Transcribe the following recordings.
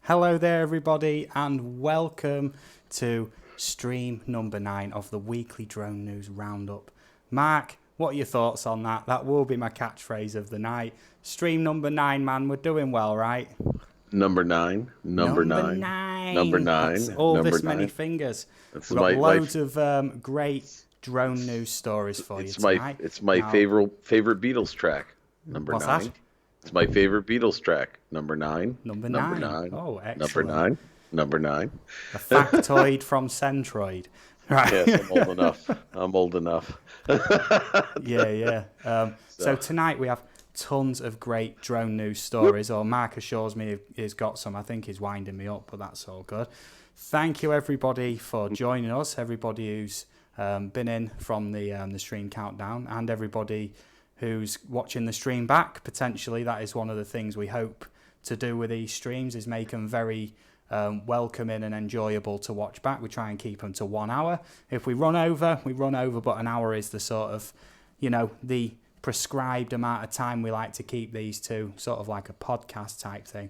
Hello there everybody and welcome to stream number 9 of the weekly drone news roundup. Mark, what are your thoughts on that? That will be my catchphrase of the night. Stream number 9, man, we're doing well, right? Number nine. That's all number this nine. many fingers. That's We've got loads of great drone news stories for you tonight. It's my favorite Beatles track. Number 9. That? It's my favorite Beatles track. Number 9. Number nine. Oh, excellent. Number 9. A factoid from Centroid. Right. Yes, I'm old enough. Yeah. So tonight we have tons of great drone news stories, or Marc assures me he's got some. I think he's winding me up, but that's all good. Thank you everybody for joining us, everybody who's been in from the stream countdown, and everybody who's watching the stream back. Potentially that is one of the things we hope to do with these streams, is make them very welcoming and enjoyable to watch back. We try and keep them to 1 hour. If we run over, but an hour is the sort of, the prescribed amount of time we like to keep these to, sort of like a podcast type thing.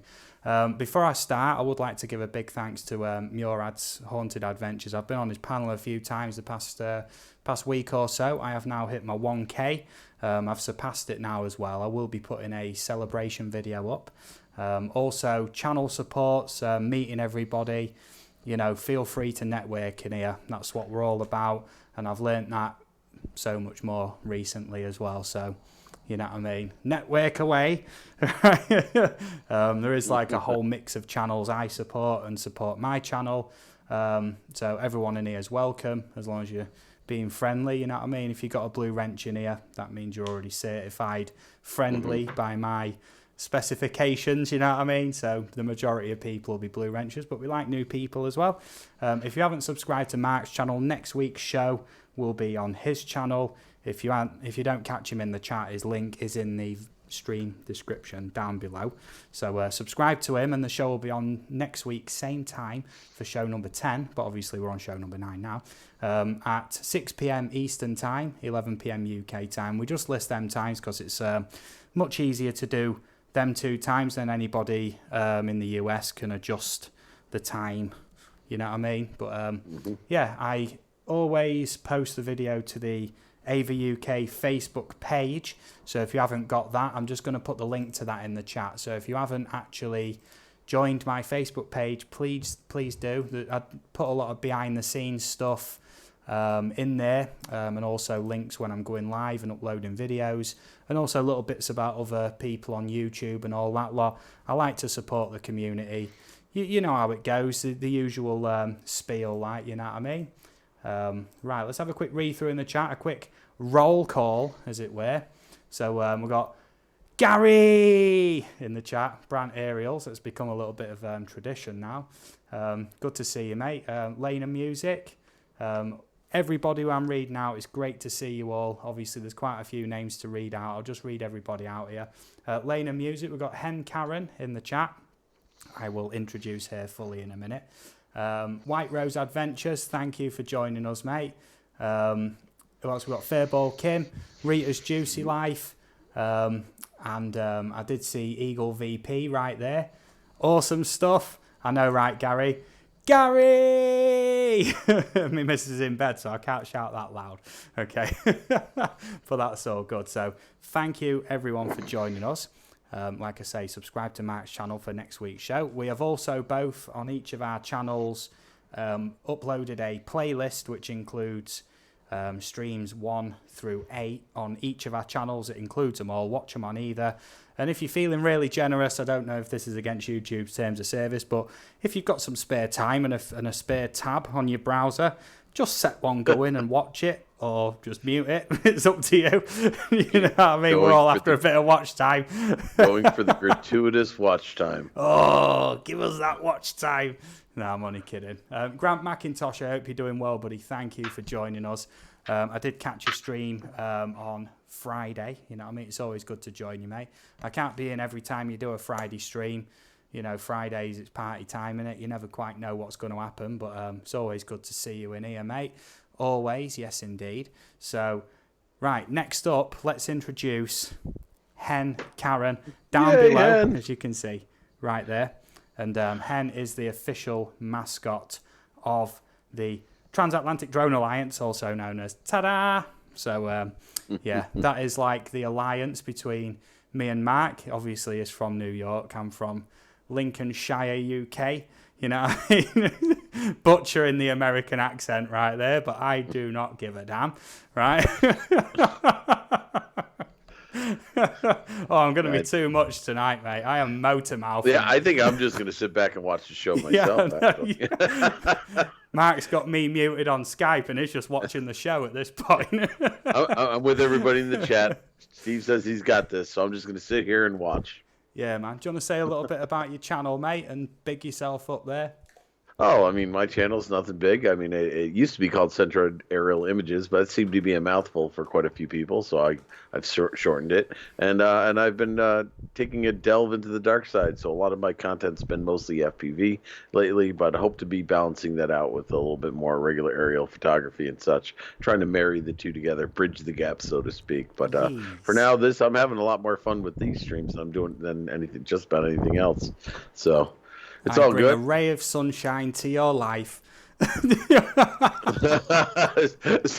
Before I start, I would like to give a big thanks to Murad's Haunted Adventures. I've been on his panel a few times the past week or so. I have now hit my 1K. I've surpassed it now as well. I will be putting a celebration video up. Also, channel supports, meeting everybody. Feel free to network in here. That's what we're all about. And I've learnt that so much more recently as well. So, you know what I mean? Network away. There is like a whole mix of channels I support and support my channel. So everyone in here is welcome, as long as you're being friendly, you know what I mean? If you've got a blue wrench in here, that means you're already certified friendly by my specifications, you know what I mean? So the majority of people will be blue wrenchers, but we like new people as well. If you haven't subscribed to Marc's channel, next week's show will be on his channel. If you don't catch him in the chat, his link is in the stream description down below. So subscribe to him, and the show will be on next week, same time for show number 10, but obviously we're on show number 9 now, at 6 p.m. Eastern time, 11 p.m. UK time. We just list them times because it's much easier to do them 2 times than anybody in the US can adjust the time, you know what I mean? But yeah, I always post the video to the AVA UK Facebook page. So if you haven't got that, I'm just going to put the link to that in the chat. So if you haven't actually joined my Facebook page, please do. I put a lot of behind the scenes stuff in there, and also links when I'm going live and uploading videos, and also little bits about other people on YouTube and all that lot. I like to support the community. You know how it goes, the usual spiel, like, you know what I mean? Right, let's have a quick read through in the chat, a quick roll call, as it were. So we've got Gary in the chat, Brant Aerials. It's become a little bit of tradition now. Good to see you, mate. Lena Music. Everybody who I'm reading out, it's great to see you all. Obviously, there's quite a few names to read out. I'll just read everybody out here. Lena Music, we've got Hen Karen in the chat. I will introduce her fully in a minute. White Rose Adventures, thank you for joining us, mate. Who else we got? Fairball Kim, Rita's Juicy Life, and I did see Eagle VP right there. Awesome stuff. I know, right, Gary? Gary! My missus is in bed, so I can't shout that loud. Okay. But that's all good. So thank you, everyone, for joining us. Like I say, subscribe to Marc's channel for next week's show. We have also both, on each of our channels, uploaded a playlist which includes streams 1 through 8 on each of our channels. It includes them all. Watch them on either. And if you're feeling really generous, I don't know if this is against YouTube's terms of service, but if you've got some spare time and a spare tab on your browser, just set one going and watch it, or just mute it. It's up to you. You know what I mean? We're all after a bit of watch time. Going for the gratuitous watch time. Oh, give us that watch time. No, I'm only kidding. Grant McIntosh, I hope you're doing well, buddy. Thank you for joining us. I did catch your stream on Friday. You know what I mean? It's always good to join you, mate. I can't be in every time you do a Friday stream. You know, Fridays, it's party time, innit? You never quite know what's going to happen, but it's always good to see you in here, mate. Always, yes, indeed. So, right, next up, let's introduce Hen Karen down below, Hen. As you can see, right there. And Hen is the official mascot of the Transatlantic Drone Alliance, also known as TADA. So, yeah, that is like the alliance between me and Marc. Obviously, is from New York. I'm from Lincolnshire, UK. You know what I mean? Butchering the American accent right there, but I do not give a damn, right? Oh, I'm going to be too much tonight, mate. I am motor mouth. Yeah, I think I'm just going to sit back and watch the show myself. Marc's got me muted on Skype and he's just watching the show at this point. I'm with everybody in the chat. Steve says he's got this, so I'm just going to sit here and watch. Yeah, man. Do you want to say a little bit about your channel, mate, and big yourself up there? Oh, I mean, my channel's nothing big. I mean, it used to be called Centroid Aerial Images, but it seemed to be a mouthful for quite a few people, so I've shortened it. And I've been taking a delve into the dark side, so a lot of my content's been mostly FPV lately, but I hope to be balancing that out with a little bit more regular aerial photography and such, trying to marry the two together, bridge the gap, so to speak. But for now, I'm having a lot more fun with these streams than I'm doing than just about anything else. So... It's all good. A ray of sunshine to your life. It's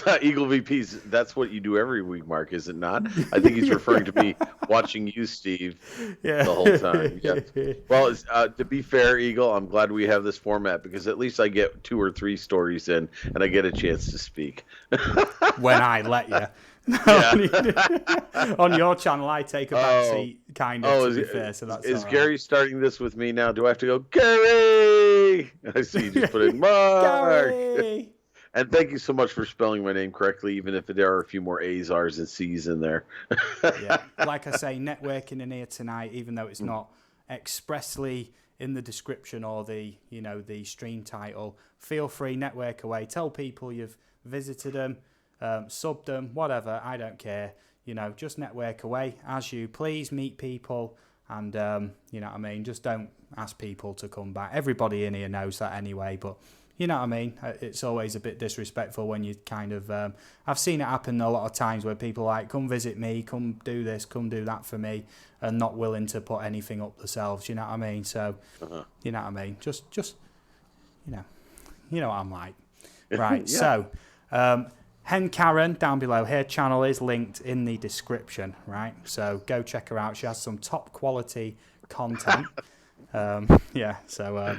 not Eagle VPs. That's what you do every week, Marc, is it not? I think he's referring to me watching you, Steve, the whole time. Yeah. Well, to be fair, Eagle, I'm glad we have this format because at least I get 2 or 3 stories in and I get a chance to speak. When I let you. On your channel, I take a backseat, kind of, to be fair. So that's is all Gary right. starting this with me now? Do I have to go, Gary? I see you just put in Marc. Gary! And thank you so much for spelling my name correctly, even if there are a few more A's, R's, and C's in there. Yeah, like I say, networking in here tonight, even though it's not expressly in the description or the stream title. Feel free, network away. Tell people you've visited them. Sub them, whatever, I don't care. Just network away as you please, meet people, and you know what I mean, just don't ask people to come back. Everybody in here knows that anyway, but you know what I mean, it's always a bit disrespectful when you kind of I've seen it happen a lot of times where people are like, come visit me, come do this, come do that for me, and not willing to put anything up themselves, you know what I mean? So you know what I mean, just you know what I'm like, right? Yeah. So Hen Karen down below, her channel is linked in the description, right? So go check her out. She has some top quality content. Yeah, so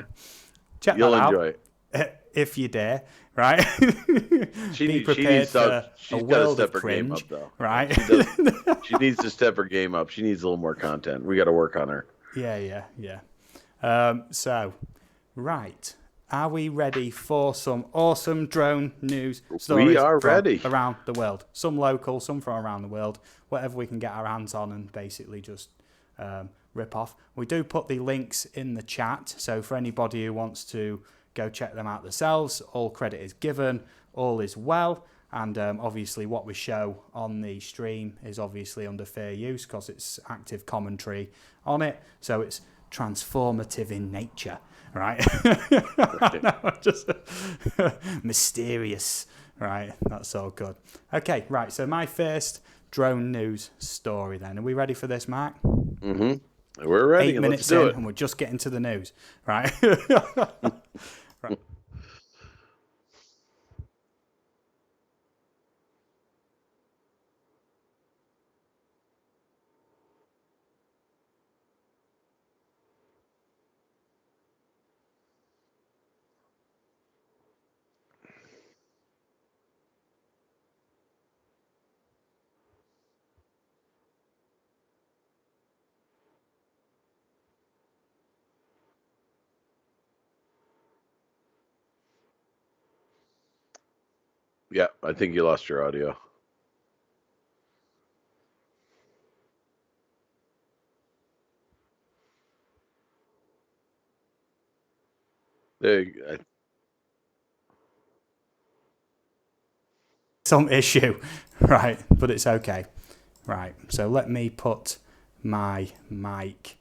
check You'll that out. enjoy it. If you dare, right? Be prepared for a world of cringe, game up, right? She needs to step her game up. She needs a little more content. We got to work on her. Yeah. So, right. Are we ready for some awesome drone news stories? We are ready. Around the world. Some local, some from around the world. Whatever we can get our hands on and basically just rip off. We do put the links in the chat. So for anybody who wants to go check them out themselves, all credit is given. All is well. And obviously what we show on the stream is obviously under fair use because it's active commentary on it. So it's transformative in nature, right? No, just mysterious, right? That's all good. Okay, right. So my first drone news story. Then, are we ready for this, Mark? Mm-hmm. We're ready. 8 minutes Let's do in, it. and we're just getting to the news, right? Right. Yeah, I think you lost your audio. There, Some issue, right? But it's okay. Right, so let me put my mic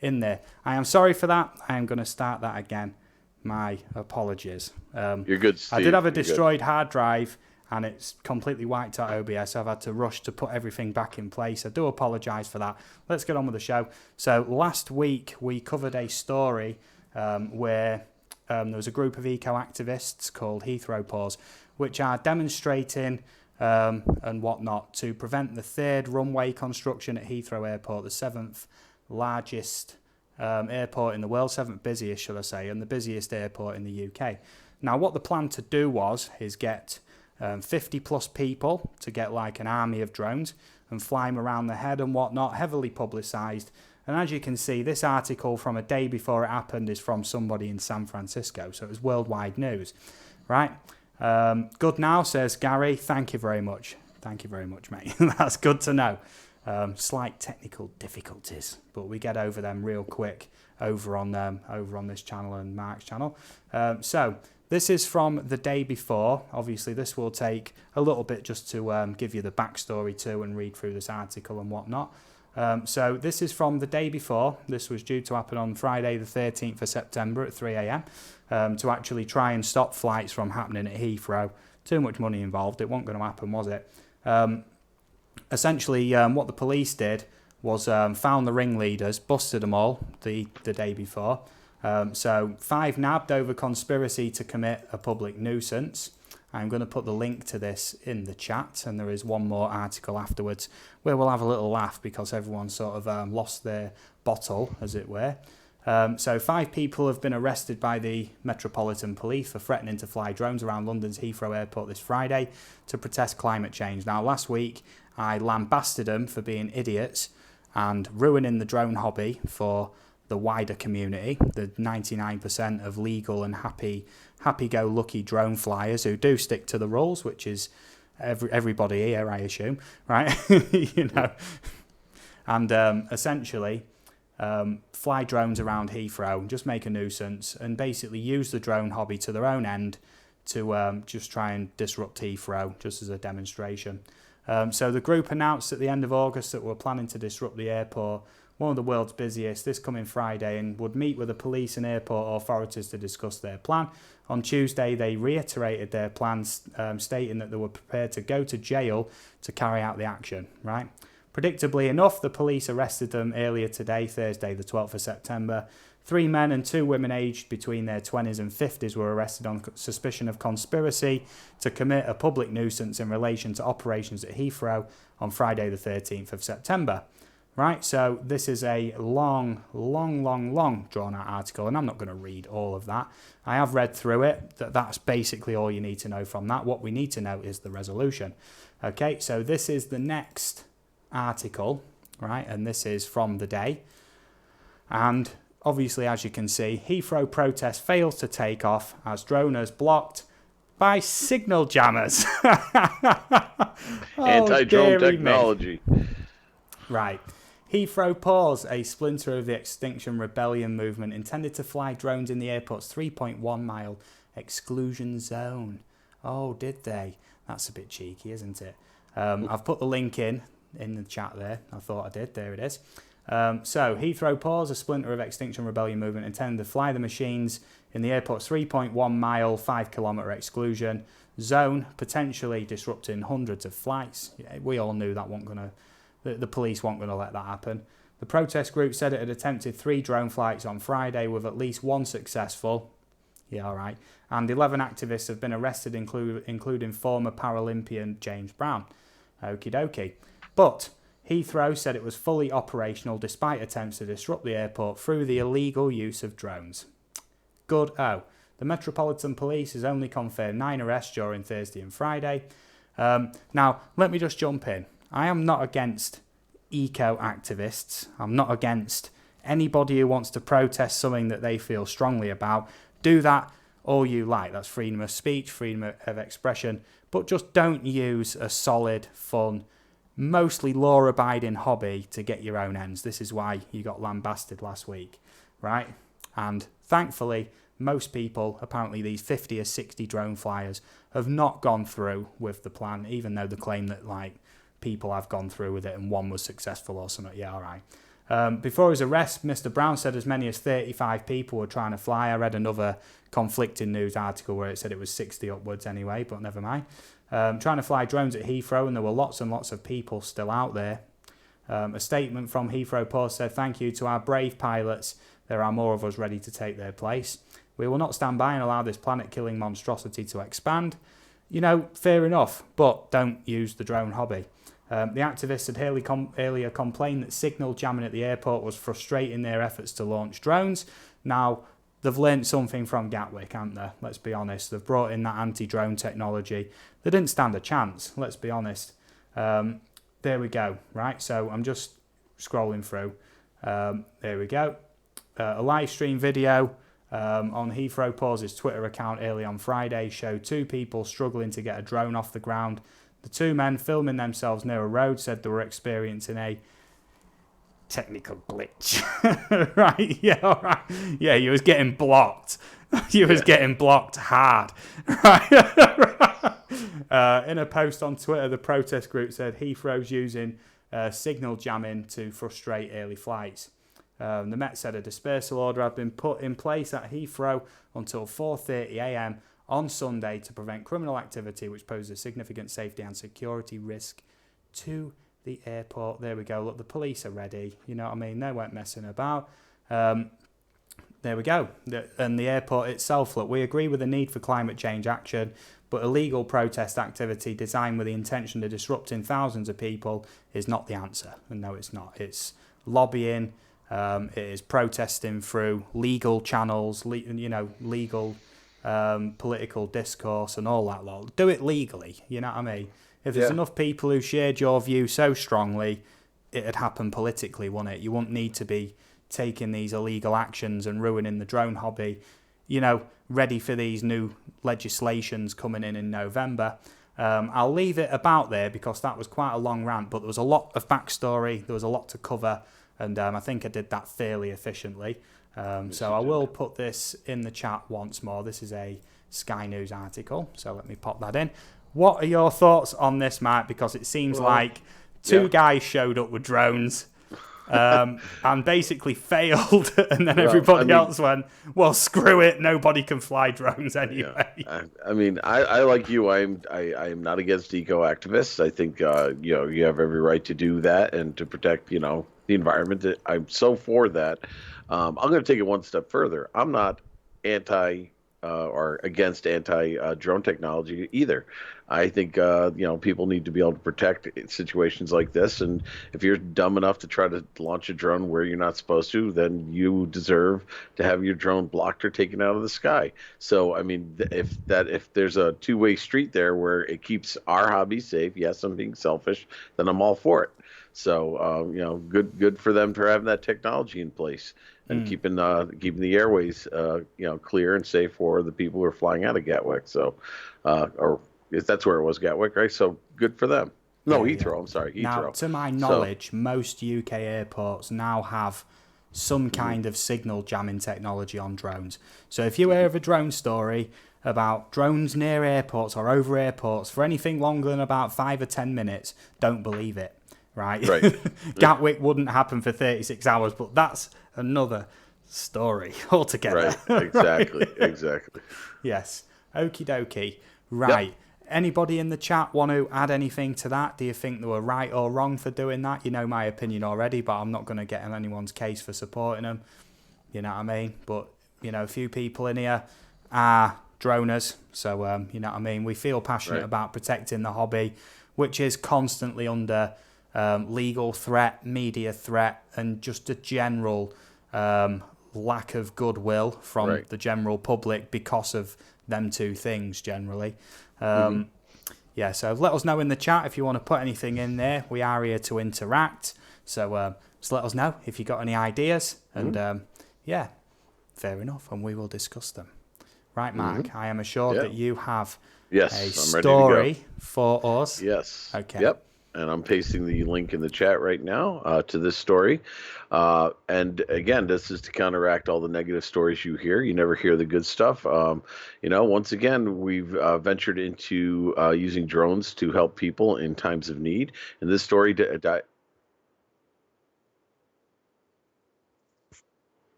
in there. I am sorry for that. I am going to start that again. My apologies. you're good, I did Steve. have a You're good. destroyed hard drive and it's completely wiped out OBS. I've had to rush to put everything back in place. I do apologise for that. Let's get on with the show. So last week we covered a story where there was a group of eco-activists called Heathrow Paws, which are demonstrating and whatnot to prevent the third runway construction at Heathrow Airport, the seventh largest airport in the world, seventh busiest, should I say, and the busiest airport in the UK. Now, what the plan to do is get 50 plus people to get like an army of drones and fly them around the head and whatnot, heavily publicised. And as you can see, this article from a day before it happened is from somebody in San Francisco, so it was worldwide news, right? Good now, says Gary. Thank you very much. Thank you very much, mate. That's good to know. Slight technical difficulties, but we get over them real quick over on this channel and Mark's channel. So this is from the day before. Obviously, this will take a little bit just to give you the backstory too and read through this article and whatnot. So this is from the day before. This was due to happen on Friday the 13th of September at 3 a.m. To actually try and stop flights from happening at Heathrow. Too much money involved. It wasn't going to happen, was it? Essentially, what the police did was found the ringleaders, busted them all the day before. So 5 nabbed over conspiracy to commit a public nuisance. I'm going to put the link to this in the chat, and there is one more article afterwards where we'll have a little laugh because everyone sort of lost their bottle, as it were. So 5 people have been arrested by the Metropolitan Police for threatening to fly drones around London's Heathrow Airport this Friday to protest climate change. Now, last week, I lambasted them for being idiots and ruining the drone hobby for the wider community, the 99% of legal and happy-go-lucky drone flyers who do stick to the rules, which is everybody here, I assume, right? You know, and essentially fly drones around Heathrow, just make a nuisance, and basically use the drone hobby to their own end to just try and disrupt Heathrow, just as a demonstration. So the group announced at the end of August that we're planning to disrupt the airport, one of the world's busiest, this coming Friday, and would meet with the police and airport authorities to discuss their plan. On Tuesday, they reiterated their plans, stating that they were prepared to go to jail to carry out the action, right? Predictably enough, the police arrested them earlier today, Thursday, the 12th of September. 3 men and 2 women aged between their 20s and 50s were arrested on suspicion of conspiracy to commit a public nuisance in relation to operations at Heathrow on Friday, the 13th of September. Right, so this is a long drawn-out article, and I'm not going to read all of that. I have read through it. That's basically all you need to know from that. What we need to know is the resolution. Okay, so this is the next article, right, and this is from the day. And obviously, as you can see, Heathrow protest fails to take off as droners blocked by signal jammers. Anti-drone technology. Right. Heathrow Paws, a splinter of the Extinction Rebellion movement, intended to fly drones in the airport's 3.1 mile exclusion zone. Oh, did they? That's a bit cheeky, isn't it? I've put the link in the chat there. I thought I did. There it is. So Heathrow paused, a splinter of Extinction Rebellion movement intended to fly the machines in the airport's 3.1 mile, 5 kilometre exclusion zone, potentially disrupting hundreds of flights. Yeah, we all knew that the police weren't going to let that happen. The protest group said it had attempted 3 drone flights on Friday with at least 1 successful. Yeah, all right. And 11 activists have been arrested, including former Paralympian James Brown. Okie dokie. But Heathrow said it was fully operational despite attempts to disrupt the airport through the illegal use of drones. Good. The Metropolitan Police has only confirmed 9 arrests during Thursday and Friday. Now, let me just jump in. I am not against eco-activists. I'm not against anybody who wants to protest something that they feel strongly about. Do that all you like. That's freedom of speech, freedom of expression. But just don't use a solid, fun, mostly law-abiding hobby to get your own ends. This is why you got lambasted last week, right? And thankfully, most people, apparently these 50 or 60 drone flyers, have not gone through with the plan, even though they claim that people have gone through with it and one was successful or something. Yeah, all right. Before his arrest, Mr. Brown said as many as 35 people were trying to fly. I read another conflicting news article where it said it was 60 upwards anyway, but never mind. Trying to fly drones at Heathrow, and there were lots and lots of people still out there. A statement from Heathrow Post said, "Thank you to our brave pilots. There are more of us ready to take their place. We will not stand by and allow this planet-killing monstrosity to expand." Fair enough, but don't use the drone hobby. The activists had earlier complained that signal jamming at the airport was frustrating their efforts to launch drones. Now, they've learnt something from Gatwick, haven't they? Let's be honest. They've brought in that anti-drone technology. They didn't stand a chance, let's be honest. There we go, right? So I'm just scrolling through. There we go. A live stream video on Heathrow Pause's Twitter account early on Friday showed 2 people struggling to get a drone off the ground. The 2 men filming themselves near a road said they were experiencing a technical glitch. Right, yeah, all right. Yeah, you was getting blocked. You was getting blocked hard. Right. In a post on Twitter, the protest group said Heathrow's using signal jamming to frustrate early flights. The Met said a dispersal order had been put in place at Heathrow until 4:30 a.m. on Sunday to prevent criminal activity which poses a significant safety and security risk to the airport. There we go. Look, the police are ready. You know what I mean? They weren't messing about. There we go. And the airport itself, look, we agree with the need for climate change action, but illegal protest activity designed with the intention of disrupting thousands of people is not the answer. And no, it's not. It's lobbying. It is protesting through legal channels, legal political discourse and all that lot. Do it legally, you know what I mean? If there's enough people who shared your view so strongly, it'd happen politically, wouldn't it? You wouldn't need to be taking these illegal actions and ruining the drone hobby, ready for these new legislations coming in November. I'll leave it about there because that was quite a long rant, but there was a lot of backstory, there was a lot to cover, and I think I did that fairly efficiently. So I will put this in the chat once more. This is a Sky News article, so let me pop that in. What are your thoughts on this, Mark? Because it seems like 2 guys showed up with drones and basically failed, and then everybody else went, well, screw it, nobody can fly drones anyway. Yeah. I like you. I am not against eco-activists. I think you have every right to do that and to protect the environment. I'm so for that. I'm going to take it one step further. I'm not anti or against anti-drone technology either. I think people need to be able to protect situations like this, and if you're dumb enough to try to launch a drone where you're not supposed to, then you deserve to have your drone blocked or taken out of the sky. So I mean, if there's a two-way street there where it keeps our hobby safe, yes, I'm being selfish, then I'm all for it. So good for them for having that technology in place and keeping the airways clear and safe for the people who are flying out of Gatwick. So or if that's where it was, Gatwick, right? So good for them. No, Heathrow. Yeah. I'm sorry, Heathrow. Now, to my knowledge, most UK airports now have some kind of signal jamming technology on drones. So if you hear of a drone story about drones near airports or over airports for anything longer than about 5 or 10 minutes, don't believe it. right? Right. Gatwick wouldn't happen for 36 hours, but that's another story altogether. Right. Exactly. Right? Exactly. Yes. Okie dokie. Yep. Right. Anybody in the chat want to add anything to that? Do you think they were right or wrong for doing that? You know my opinion already, but I'm not going to get in anyone's case for supporting them. You know what I mean? But, you know, a few people in here are droners. So, you know what I mean? We feel passionate Right. about protecting the hobby, which is constantly under legal threat, media threat, and just a general lack of goodwill from Right. the general public because of them two things generally. Mm-hmm. Yeah, so let us know in the chat if you want to put anything in there. We are here to interact. So just let us know if you got any ideas. And yeah, fair enough. And we will discuss them. Right, Mark, I am assured that you have a I'm ready to story go. for us. Yes. Okay. Yep. And I'm pasting the link in the chat right now to this story. And again, this is to counteract all the negative stories you hear. You never hear the good stuff. You know, once again, we've ventured into using drones to help people in times of need. And this story,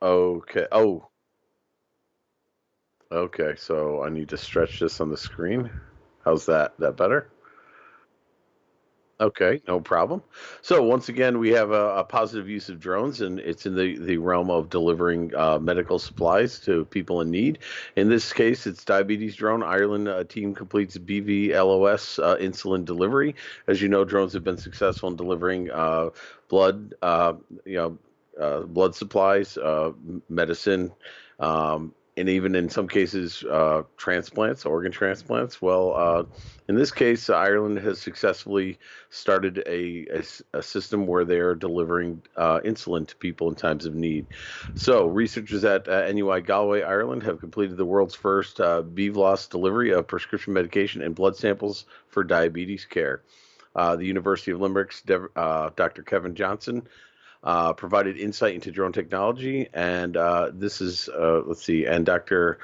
okay. Oh, okay. So I need to stretch this on the screen. How's that? That better? Okay, no problem. So once again, we have a positive use of drones, and it's in the realm of delivering medical supplies to people in need. In this case, it's diabetes drone. Ireland team completes BVLOS insulin delivery. As you know, drones have been successful in delivering blood, you blood supplies, medicine. And even in some cases, transplants, organ transplants. Well, in this case, Ireland has successfully started a system where they're delivering insulin to people in times of need. So, researchers at NUI Galway, Ireland, have completed the world's first BVLOS delivery of prescription medication and blood samples for diabetes care. The University of Limerick's Dr. Kevin Johnson provided insight into drone technology, and this is let's see, and Dr.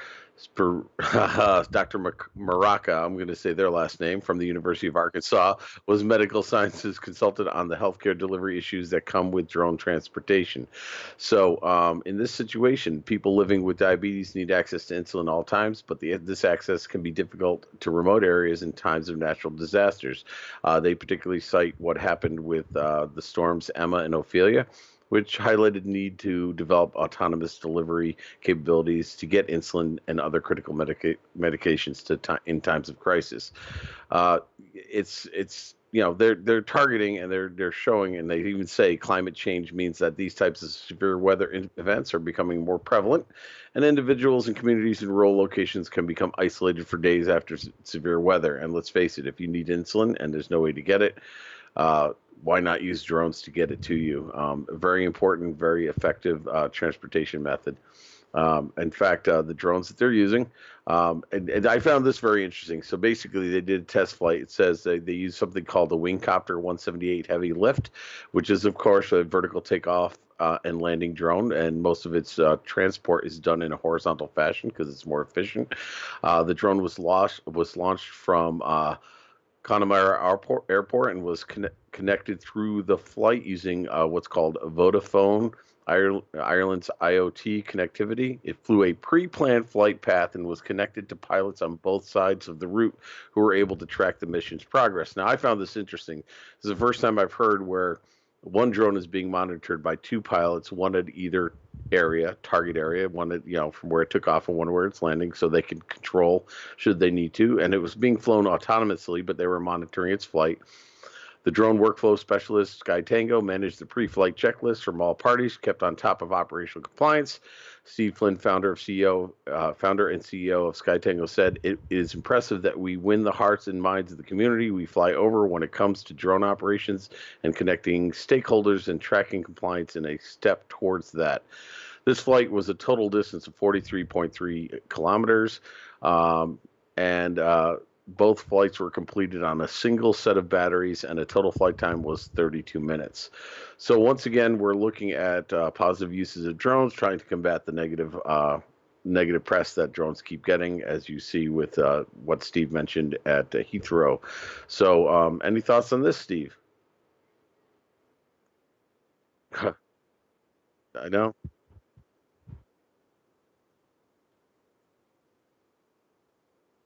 Maraca, I'm going to say their last name, from the University of Arkansas, was medical sciences consultant on the healthcare delivery issues that come with drone transportation. So, in this situation, people living with diabetes need access to insulin all times, but this access can be difficult to remote areas in times of natural disasters. They particularly cite what happened with the storms Emma and Ophelia, which highlighted need to develop autonomous delivery capabilities to get insulin and other critical medications in times of crisis. It's you know, they're targeting, and they're showing, and they even say climate change means that these types of severe weather events are becoming more prevalent, and individuals and communities in rural locations can become isolated for days after severe weather. And let's face it, if you need insulin and there's no way to get it, uh, why not use drones to get it to you? A very important, very effective transportation method. In fact, the drones that they're using, and I found this very interesting. So basically, they did a test flight. It says they use something called the Wingcopter 178 Heavy Lift, which is, of course, a vertical takeoff and landing drone, and most of its transport is done in a horizontal fashion because it's more efficient. The drone was launched from Connemara Airport and was connected through the flight using what's called Vodafone Ireland's IoT connectivity. It flew a pre-planned flight path and was connected to pilots on both sides of the route who were able to track the mission's progress. Now, I found this interesting. This is the first time I've heard where one drone is being monitored by two pilots, one at either target area, one at, from where it took off and one where it's landing, so they can control should they need to. And it was being flown autonomously, but they were monitoring its flight. The drone workflow specialist, Sky Tango, managed the pre-flight checklist from all parties, kept on top of operational compliance. Steve Flynn, founder and CEO of Sky Tango, said, "It is impressive that we win the hearts and minds of the community we fly over when it comes to drone operations and connecting stakeholders and tracking compliance in a step towards that." This flight was a total distance of 43.3 kilometers, and both flights were completed on a single set of batteries, and a total flight time was 32 minutes. So once again, we're looking at positive uses of drones, trying to combat the negative press that drones keep getting, as you see with what Steve mentioned at Heathrow. So any thoughts on this, Steve? I know.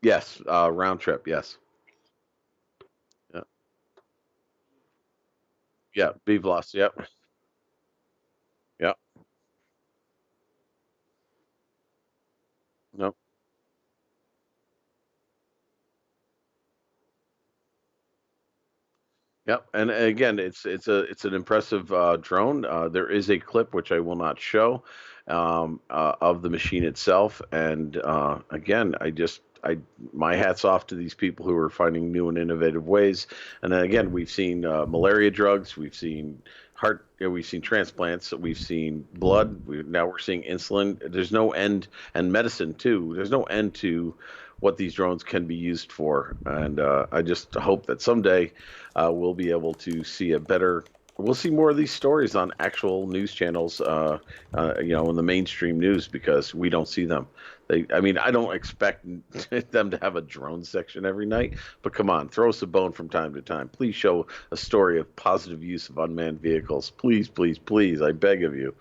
Yes, round trip. Yes. Yeah. Yeah. Beef loss. Yep. Yep. No. Yep, and again, it's an impressive drone. There is a clip which I will not show of the machine itself, and again, I my hats off to these people who are finding new and innovative ways. And then again, we've seen malaria drugs, we've seen we've seen transplants, we've seen blood. Now we're seeing insulin. There's no end, and medicine too. There's no end to what these drones can be used for, and I just hope that someday we'll be able to see a better. We'll see more of these stories on actual news channels, in the mainstream news because we don't see them. I mean, I don't expect them to have a drone section every night, but come on, throw us a bone from time to time. Please show a story of positive use of unmanned vehicles. Please, please, please, I beg of you.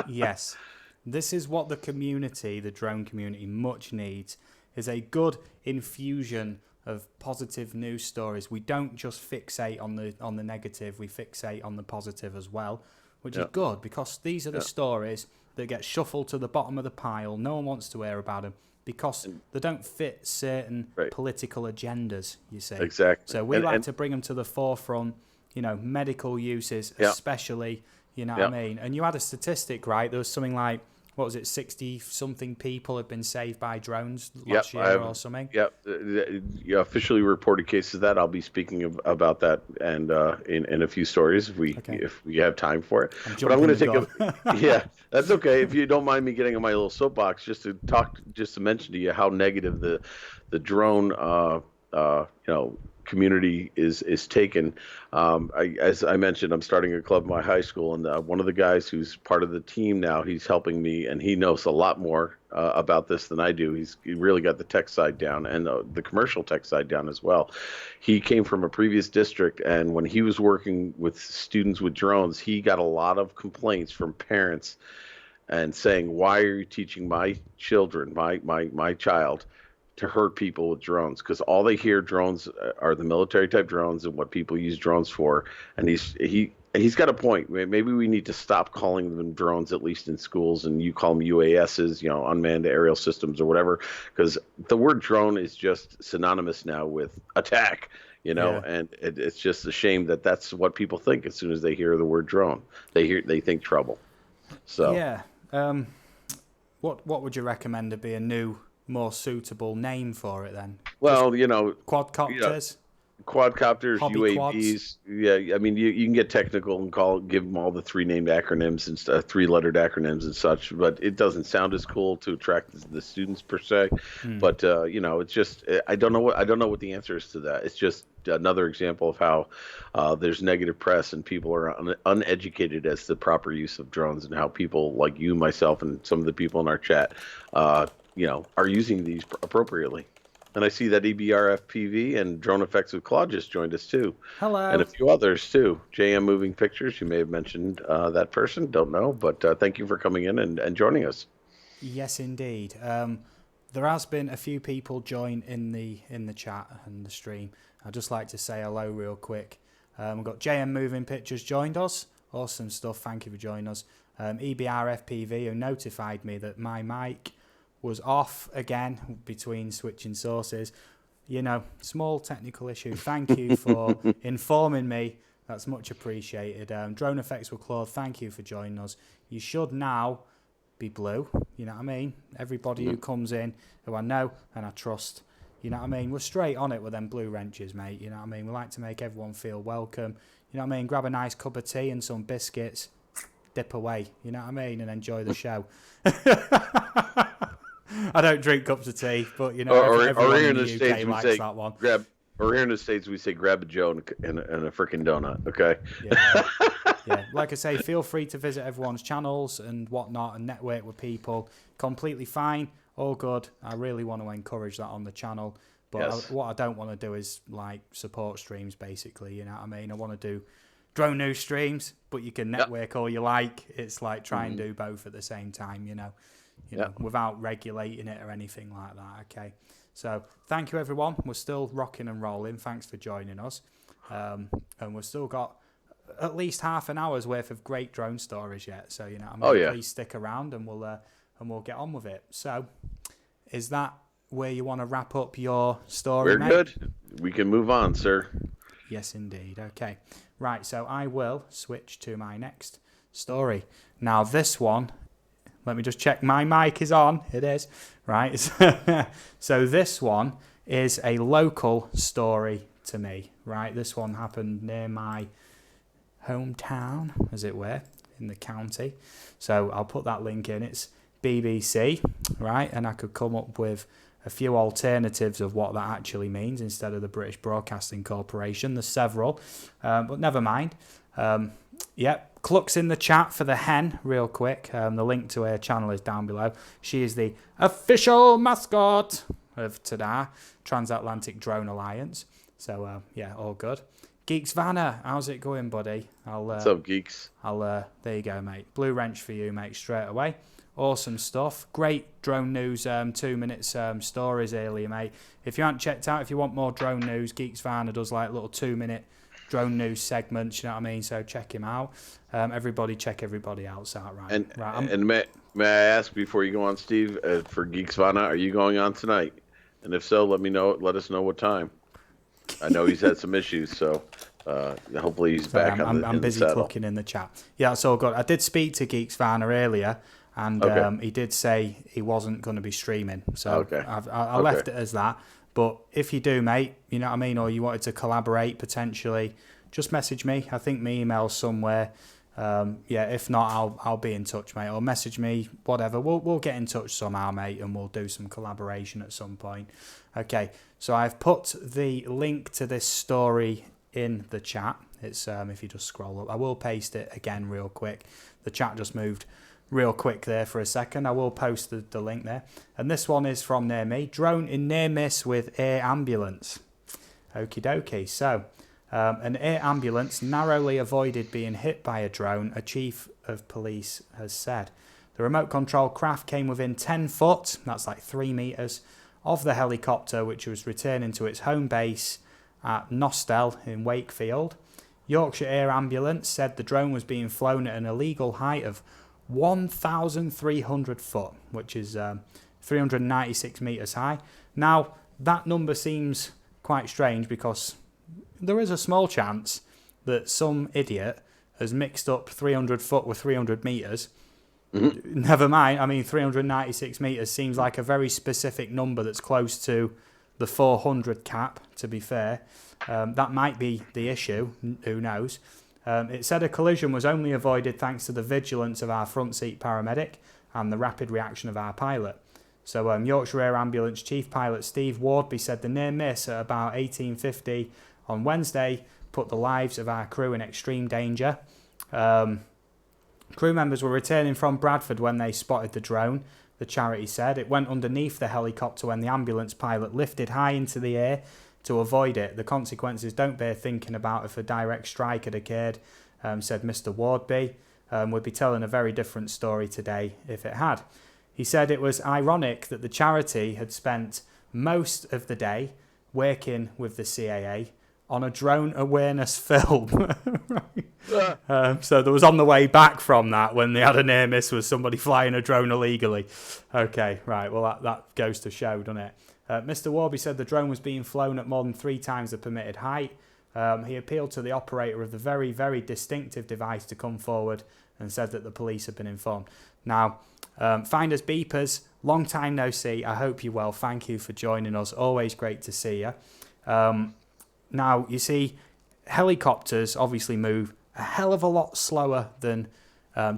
Yes. This is what the community, the drone community, much needs, is a good infusion of positive news stories. We don't just fixate on the negative, we fixate on the positive as well, which is Yeah, good because these are the yeah, stories that get shuffled to the bottom of the pile. No one wants to hear about them because and, they don't fit certain right, political agendas, you see. exactly, So we like to bring them to the forefront, medical uses yeah, especially, you know what I yeah. mean? And you had a statistic, right? There was something like, what was it, 60 something people have been saved by drones Yep, last I year have. or something. Yep, yeah, officially reported cases of that. I'll be speaking about that and in a few stories Okay. if we have time for it. I'm But I'm going jumping to the take a gun. yeah, that's okay. If you don't mind me getting on my little soapbox, just to mention to you how negative the drone community is taken. As I mentioned, I'm starting a club in my high school, and one of the guys who's part of the team now, he's helping me, and he knows a lot more about this than I do. He really got the tech side down and the commercial tech side down as well. He came from a previous district, and when he was working with students with drones, he got a lot of complaints from parents and saying, "Why are you teaching my children, my child, to hurt people with drones?" Because all they hear drones are the military type drones and what people use drones for. And he's got a point. Maybe we need to stop calling them drones, at least in schools, and you call them UASs, unmanned aerial systems or whatever. Because the word drone is just synonymous now with attack. Yeah. And it's just a shame that that's what people think as soon as they hear the word drone. They think trouble. So. Yeah. What would you recommend to be a new, more suitable name for it then? Just Well, yeah, quadcopters? quadcopters, Hobby quads? UAVs. Yeah, I mean, you can get technical and give them all the three named acronyms and three-lettered acronyms and such, but it doesn't sound as cool to attract the students per se. Hmm. But it's just I don't know what the answer is to that. It's just another example of how there's negative press and people are uneducated as the proper use of drones and how people like you, myself, and some of the people in our chat, are using these appropriately. And I see that EBRFPV and Drone Effects with Claude just joined us too, and a Hello. few others too. JM Moving Pictures, you may have mentioned that person, don't know, but thank you for coming in and joining us. Yes, indeed. There has been a few people join in the chat and the stream. I'd just like to say hello real quick. We've got JM Moving Pictures joined us. Awesome stuff. Thank you for joining us. EBRFPV who notified me that my mic was off again between switching sources. Small technical issue. Thank you for informing me. That's much appreciated. Drone Effects with Claude, thank you for joining us. You should now be blue, you know what I mean? Everybody who comes in, who I know and I trust, you know what I mean? We're straight on it with them blue wrenches, mate, you know what I mean? We like to make everyone feel welcome, you know what I mean? Grab a nice cup of tea and some biscuits, dip away, you know what I mean? And enjoy the show. I don't drink cups of tea, but, Or everyone here in in the the states UK we likes say that one. or here in the states we say grab a Joe and a freaking donut. Okay. Yeah. Yeah, like I say, feel free to visit everyone's channels and whatnot and network with people. Completely fine, all good. I really want to encourage that on the channel. But Yes. what I don't want to do is like support streams, basically. You know what I mean? I want to do drone news streams, but you can network all you like. It's like try and do both at the same time, you know, without regulating it or anything like that. Okay. So thank you, everyone. We're still rocking and rolling. Thanks for joining us. And we've still got at least half an hour's worth of great drone stories yet. So, you know, please stick around and we'll get on with it. So is that where you want to wrap up your story, mate? We're good. We can move on, sir. Yes, indeed. Okay. Right. So I will switch to my next story. Now, this one, let me just check my mic is on. It is. Right. So this one is a local story to me. Right. This one happened near my hometown, as it were, in the county. So I'll put that link in. It's BBC. Right. And I could come up with a few alternatives of what that actually means instead of the British Broadcasting Corporation. There's several. But never mind. Clucks in the chat for the hen, real quick. The link to her channel is down below. She is the official mascot of TADA, Transatlantic Drone Alliance. So, all good. Geeks Vanna, how's it going, buddy? What's up, Geeks? There you go, mate. Blue wrench for you, mate, straight away. Awesome stuff. Great drone news 2 minutes stories earlier, mate. If you haven't checked out, if you want more drone news, Geeks Vanna does like little 2 minute drone news segments, you know what I mean? So check him out. Everybody check everybody else out, right? And may I ask before you go on, Steve, for Geeks Vanna, are you going on tonight? And if so, let us know what time. I know he's had some issues, so hopefully he's back on the I'm busy clicking in the chat. Yeah, that's all good. I did speak to Geeks Vanna earlier, and he did say he wasn't going to be streaming. So I left it as that. But if you do, mate, you know what I mean, or you wanted to collaborate potentially, just message me. I think my email's somewhere. If not, I'll be in touch, mate, or message me, whatever. We'll get in touch somehow, mate, and we'll do some collaboration at some point. Okay, so I've put the link to this story in the chat. It's if you just scroll up, I will paste it again real quick. The chat just moved real quick there for a second. I will post the link there. And this one is from near me. Drone in near miss with air ambulance. Okie dokie. So, an air ambulance narrowly avoided being hit by a drone, a chief of police has said. The remote control craft came within 10 foot, that's like 3 metres, of the helicopter, which was returning to its home base at Nostell in Wakefield. Yorkshire Air Ambulance said the drone was being flown at an illegal height of 1,300 foot, which is 396 metres high. Now, that number seems quite strange because there is a small chance that some idiot has mixed up 300 foot with 300 metres. Mm-hmm. Never mind, I mean, 396 metres seems like a very specific number that's close to the 400 cap, to be fair. That might be the issue, who knows. It said a collision was only avoided thanks to the vigilance of our front seat paramedic and the rapid reaction of our pilot. So Yorkshire Air Ambulance Chief Pilot Steve Wardby said the near miss at about 18:50 on Wednesday put the lives of our crew in extreme danger. Crew members were returning from Bradford when they spotted the drone, the charity said. It went underneath the helicopter when the ambulance pilot lifted high into the air to avoid it. The consequences don't bear thinking about if a direct strike had occurred, said Mr. Wardby. Would be telling a very different story today if it had. He said it was ironic that the charity had spent most of the day working with the CAA on a drone awareness film. So there was on the way back from that when they had a near miss was somebody flying a drone illegally. Okay, right, well that goes to show, doesn't it? Mr. Warby said the drone was being flown at more than 3 times the permitted height. He appealed to the operator of the very, very distinctive device to come forward and said that the police had been informed. Now, Finders Beepers, long time no see. I hope you're well. Thank you for joining us. Always great to see you. Now, you see, helicopters obviously move a hell of a lot slower than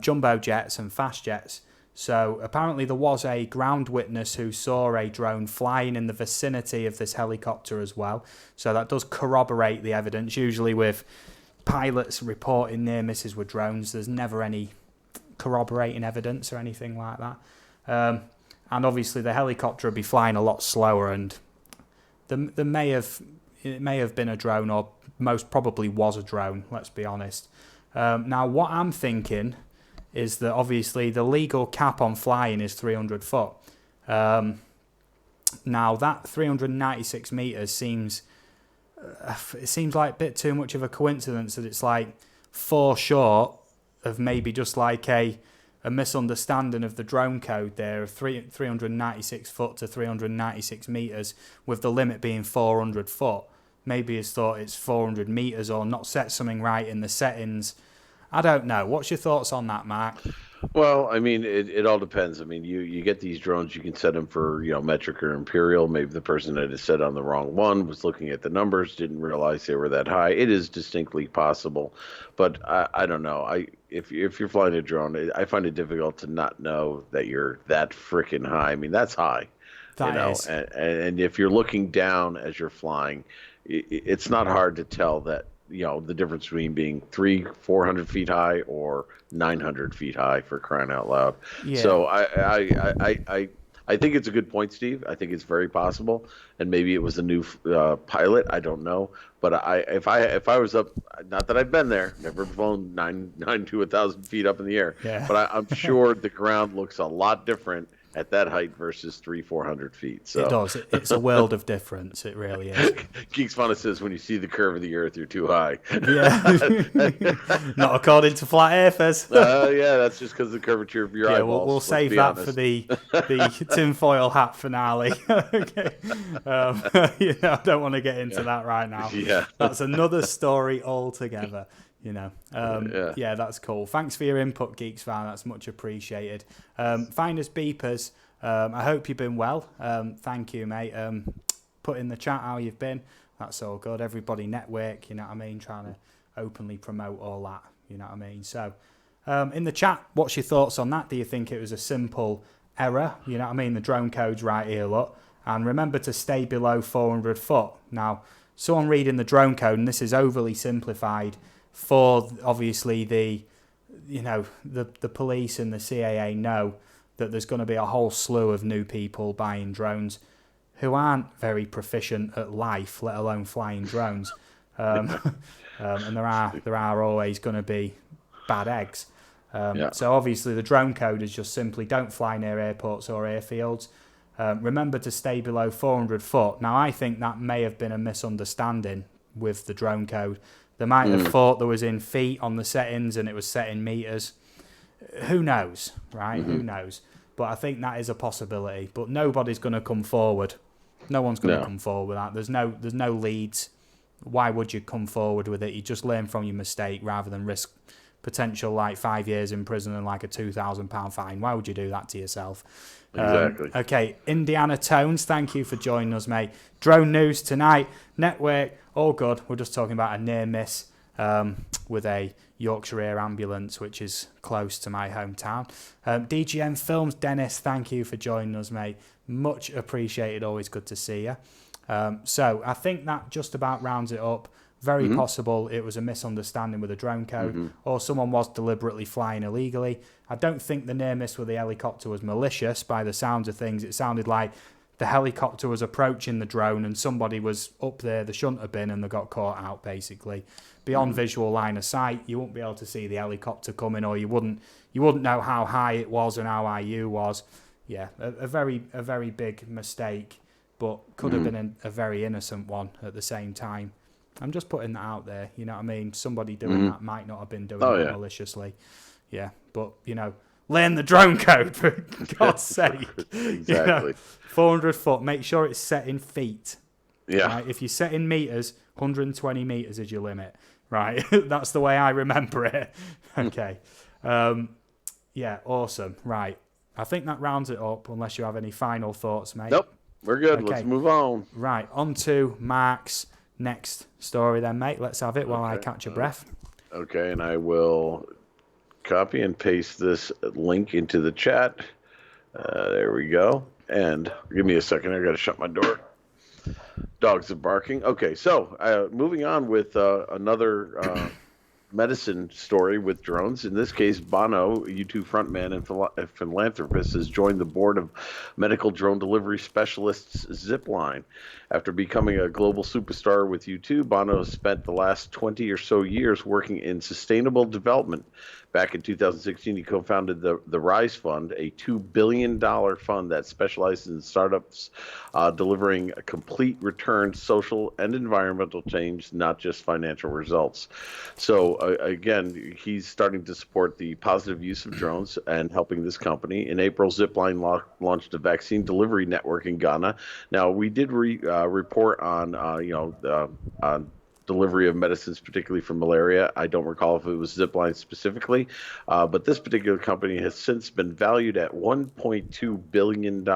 jumbo jets and fast jets. So apparently there was a ground witness who saw a drone flying in the vicinity of this helicopter as well. So that does corroborate the evidence. Usually with pilots reporting near misses with drones, there's never any corroborating evidence or anything like that. And obviously the helicopter would be flying a lot slower, and there may have, it may have been a drone, or most probably was a drone, let's be honest. Now, what I'm thinking is that obviously the legal cap on flying is 300 foot. Now, that 396 meters seems like a bit too much of a coincidence that it's like 4 short of maybe just like a misunderstanding of the drone code there of 396 foot to 396 meters, with the limit being 400 foot. Maybe he's thought it's 400 meters or not set something right in the settings. I don't know. What's your thoughts on that, Mark? Well, I mean, it all depends. I mean, you get these drones, you can set them for, metric or imperial. Maybe the person that is set on the wrong one was looking at the numbers, didn't realize they were that high. It is distinctly possible, but I don't know. If you're flying a drone, I find it difficult to not know that you're that freaking high. I mean, that's high. That is. And if you're looking down as you're flying, it's not hard to tell that, the difference between being 400 feet high or 900 feet high, for crying out loud. Yeah. So I think it's a good point, Steve. I think it's very possible, and maybe it was a new pilot. I don't know, but if I was up, not that I've been there, never flown 9 to 1,000 feet up in the air, but I'm sure the ground looks a lot different at that height versus 400 feet. So it does. It's a world of difference. It really is. Geeks Fun says when you see the curve of the earth, you're too high. Yeah. Not according to Flat Earthers. Yeah, that's just because of the curvature of your eyeballs. We'll save that honest. For the tinfoil hat finale. Okay. I don't want to get into that right now. Yeah. That's another story altogether. Yeah, that's cool. Thanks for your input, Geeks Fan. That's much appreciated. Find us beepers. I hope you've been well. Thank you, mate. Put in the chat how you've been. That's all good. Everybody network, you know what I mean? Trying to openly promote all that, you know what I mean? So, in the chat, what's your thoughts on that? Do you think it was a simple error? You know what I mean? The drone code's right here, look. And remember to stay below 400 foot. Now, someone reading the drone code, and this is overly simplified, for obviously the police and the CAA know that there's going to be a whole slew of new people buying drones who aren't very proficient at life, let alone flying drones. And there are always going to be bad eggs. So obviously the drone code is just simply don't fly near airports or airfields. Remember to stay below 400 foot. Now, I think that may have been a misunderstanding with the drone code. They might have thought there was in feet on the settings and it was set in meters. Who knows, right? Who knows? But I think that is a possibility. But nobody's going to come forward. No one's going to come forward with that. There's no leads. Why would you come forward with it? You just learn from your mistake rather than risk potential like 5 years in prison and like a £2,000 fine. Why would you do that to yourself? Exactly. Okay, Indiana Tones, thank you for joining us, mate. Drone news tonight, network, all good. We're just talking about a near miss with a Yorkshire Air ambulance, which is close to my hometown. DGM Films, Dennis, thank you for joining us, mate. Much appreciated, always good to see you. So I think that just about rounds it up. Very possible it was a misunderstanding with a drone code, or someone was deliberately flying illegally. I don't think the near miss with the helicopter was malicious by the sounds of things. It sounded like the helicopter was approaching the drone and somebody was up there they shouldn't have been and they got caught out, basically. Beyond visual line of sight, you wouldn't be able to see the helicopter coming, or you wouldn't know how high it was and how high you was. Yeah, a very big mistake, but could have been a very innocent one at the same time. I'm just putting that out there, you know what I mean? Somebody doing that might not have been doing it maliciously. Yeah, but, learn the drone code, for God's sake. Exactly. 400 foot, make sure it's set in feet. Yeah. Right? If you set in meters, 120 meters is your limit, right? That's the way I remember it. Okay. Yeah, awesome. Right. I think that rounds it up, unless you have any final thoughts, mate. Nope, we're good. Okay. Let's move on. Right, on to Marc's next story then, mate. Let's have it while I catch a breath. Okay, and I will copy and paste this link into the chat. There we go. And give me a second. I got to shut my door. Dogs are barking. Okay, so moving on with another medicine story with drones. In this case, Bono, U2 frontman and philanthropist, has joined the board of medical drone delivery specialists Zipline. After becoming a global superstar with U2, Bono has spent the last 20 or so years working in sustainable development. Back in 2016, he co-founded the Rise Fund, a $2 billion fund that specializes in startups delivering a complete return social and environmental change, not just financial results. So again, he's starting to support the positive use of drones and helping this company. In April, Zipline launched a vaccine delivery network in Ghana. Now, we did report on delivery of medicines, particularly for malaria. I don't recall if it was Zipline specifically, but this particular company has since been valued at $1.2 billion.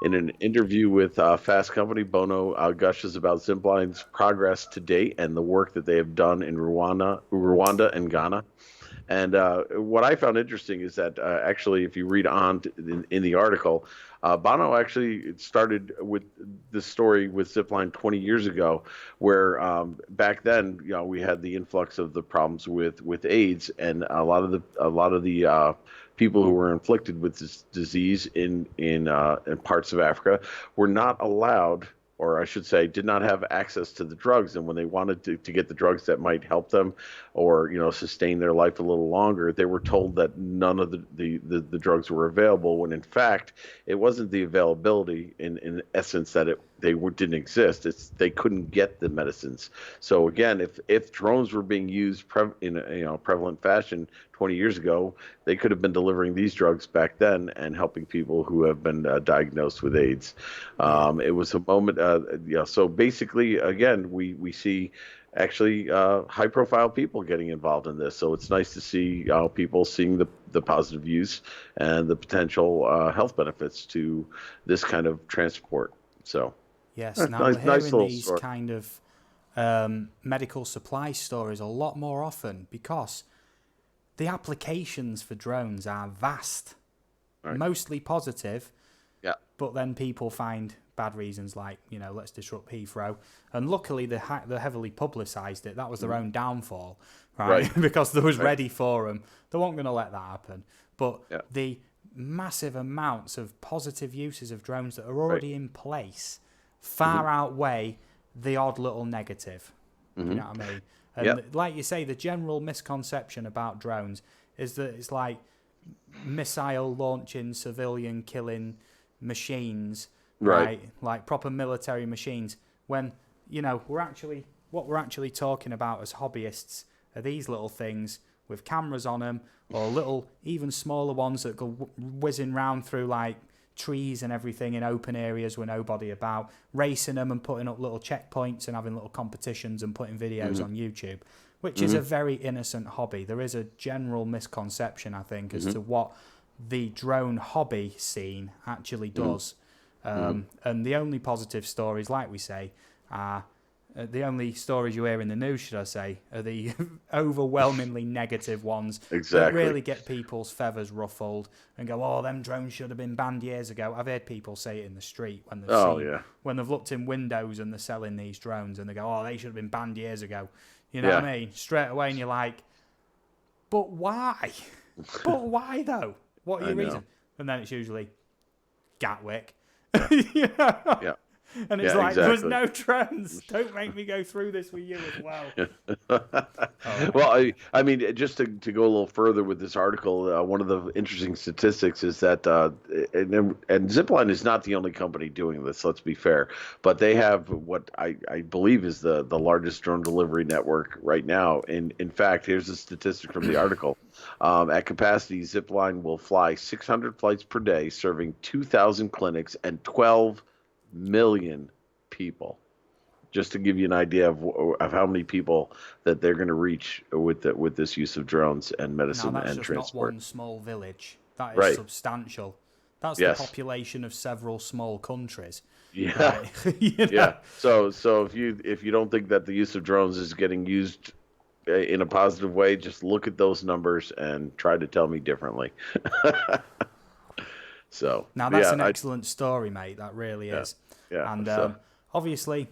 In an interview with Fast Company, Bono gushes about Zipline's progress to date and the work that they have done in Rwanda and Ghana. And what I found interesting is that actually, if you read on in the article, Bono actually started with this story with Zipline 20 years ago, where back then, we had the influx of the problems with AIDS, and a lot of the people who were inflicted with this disease in parts of Africa were not allowed, or I should say, did not have access to the drugs. And when they wanted to get the drugs that might help them or, sustain their life a little longer, they were told that none of the drugs were available, when in fact, it wasn't the availability in essence that they didn't exist. It's they couldn't get the medicines. So again, if drones were being used in a prevalent fashion 20 years ago, they could have been delivering these drugs back then and helping people who have been diagnosed with AIDS. It was a moment. So basically, again, we see actually high-profile people getting involved in this. So it's nice to see people seeing the positive use and the potential health benefits to this kind of transport. So yes, now we're hearing these story. Kind of medical supply stories a lot more often because the applications for drones are vast, right. Mostly positive, but then people find bad reasons like, let's disrupt Heathrow. And luckily, they heavily publicised it. That was their own downfall, right? Because they was ready for them. They weren't going to let that happen. But the massive amounts of positive uses of drones that are already in place far outweigh the odd little negative. You know what I mean? And like you say, the general misconception about drones is that it's like missile launching, civilian killing machines, right? Like proper military machines. When we're actually talking about as hobbyists are these little things with cameras on them, or little even smaller ones that go whizzing round through like trees and everything in open areas with nobody about, racing them and putting up little checkpoints and having little competitions and putting videos on YouTube, which is a very innocent hobby. There is a general misconception, I think, as to what the drone hobby scene actually does. And the only positive stories, like we say, are the only stories you hear in the news, should I say, are the overwhelmingly negative ones that really get people's feathers ruffled and go, "Oh, them drones should have been banned years ago." I've heard people say it in the street when they've when they've looked in windows and they're selling these drones, and they go, "Oh, they should have been banned years ago." You know what I mean? Straight away, and you're like, "But why? But why though? What are your reasons?" And then it's usually Gatwick. Yeah. And it's like, there was no drones. Don't make me go through this with you as well. Well, I mean, just to go a little further with this article, one of the interesting statistics is that, and Zipline is not the only company doing this, let's be fair, but they have what I believe is the largest drone delivery network right now. In fact, here's a statistic from the article. At capacity, Zipline will fly 600 flights per day, serving 2,000 clinics and 12 million people, just to give you an idea of how many people that they're going to reach with this use of drones and medicine and transport. Not one small village. That is substantial. That's the population of several small countries. Yeah, yeah. So if you don't think that the use of drones is getting used in a positive way, just look at those numbers and try to tell me differently. So now that's an excellent story, mate. That really is. Yeah. And obviously,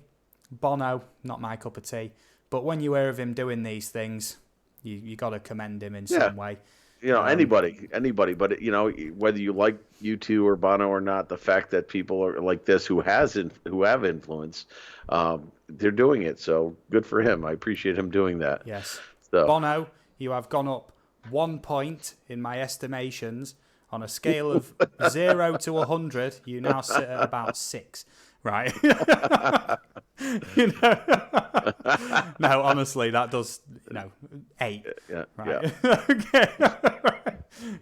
Bono, not my cup of tea, But when you hear of him doing these things, you got to commend him in some way. Anybody, but whether you like U2 or Bono or not, the fact that people are like this who have influence, they're doing it. So good for him. I appreciate him doing that. Yes. So. Bono, you have gone up 1 point in my estimations. On a scale of 0 to 100, you now sit at about 6. Right. No, honestly, that does 8. Yeah. Right. Yeah. Okay.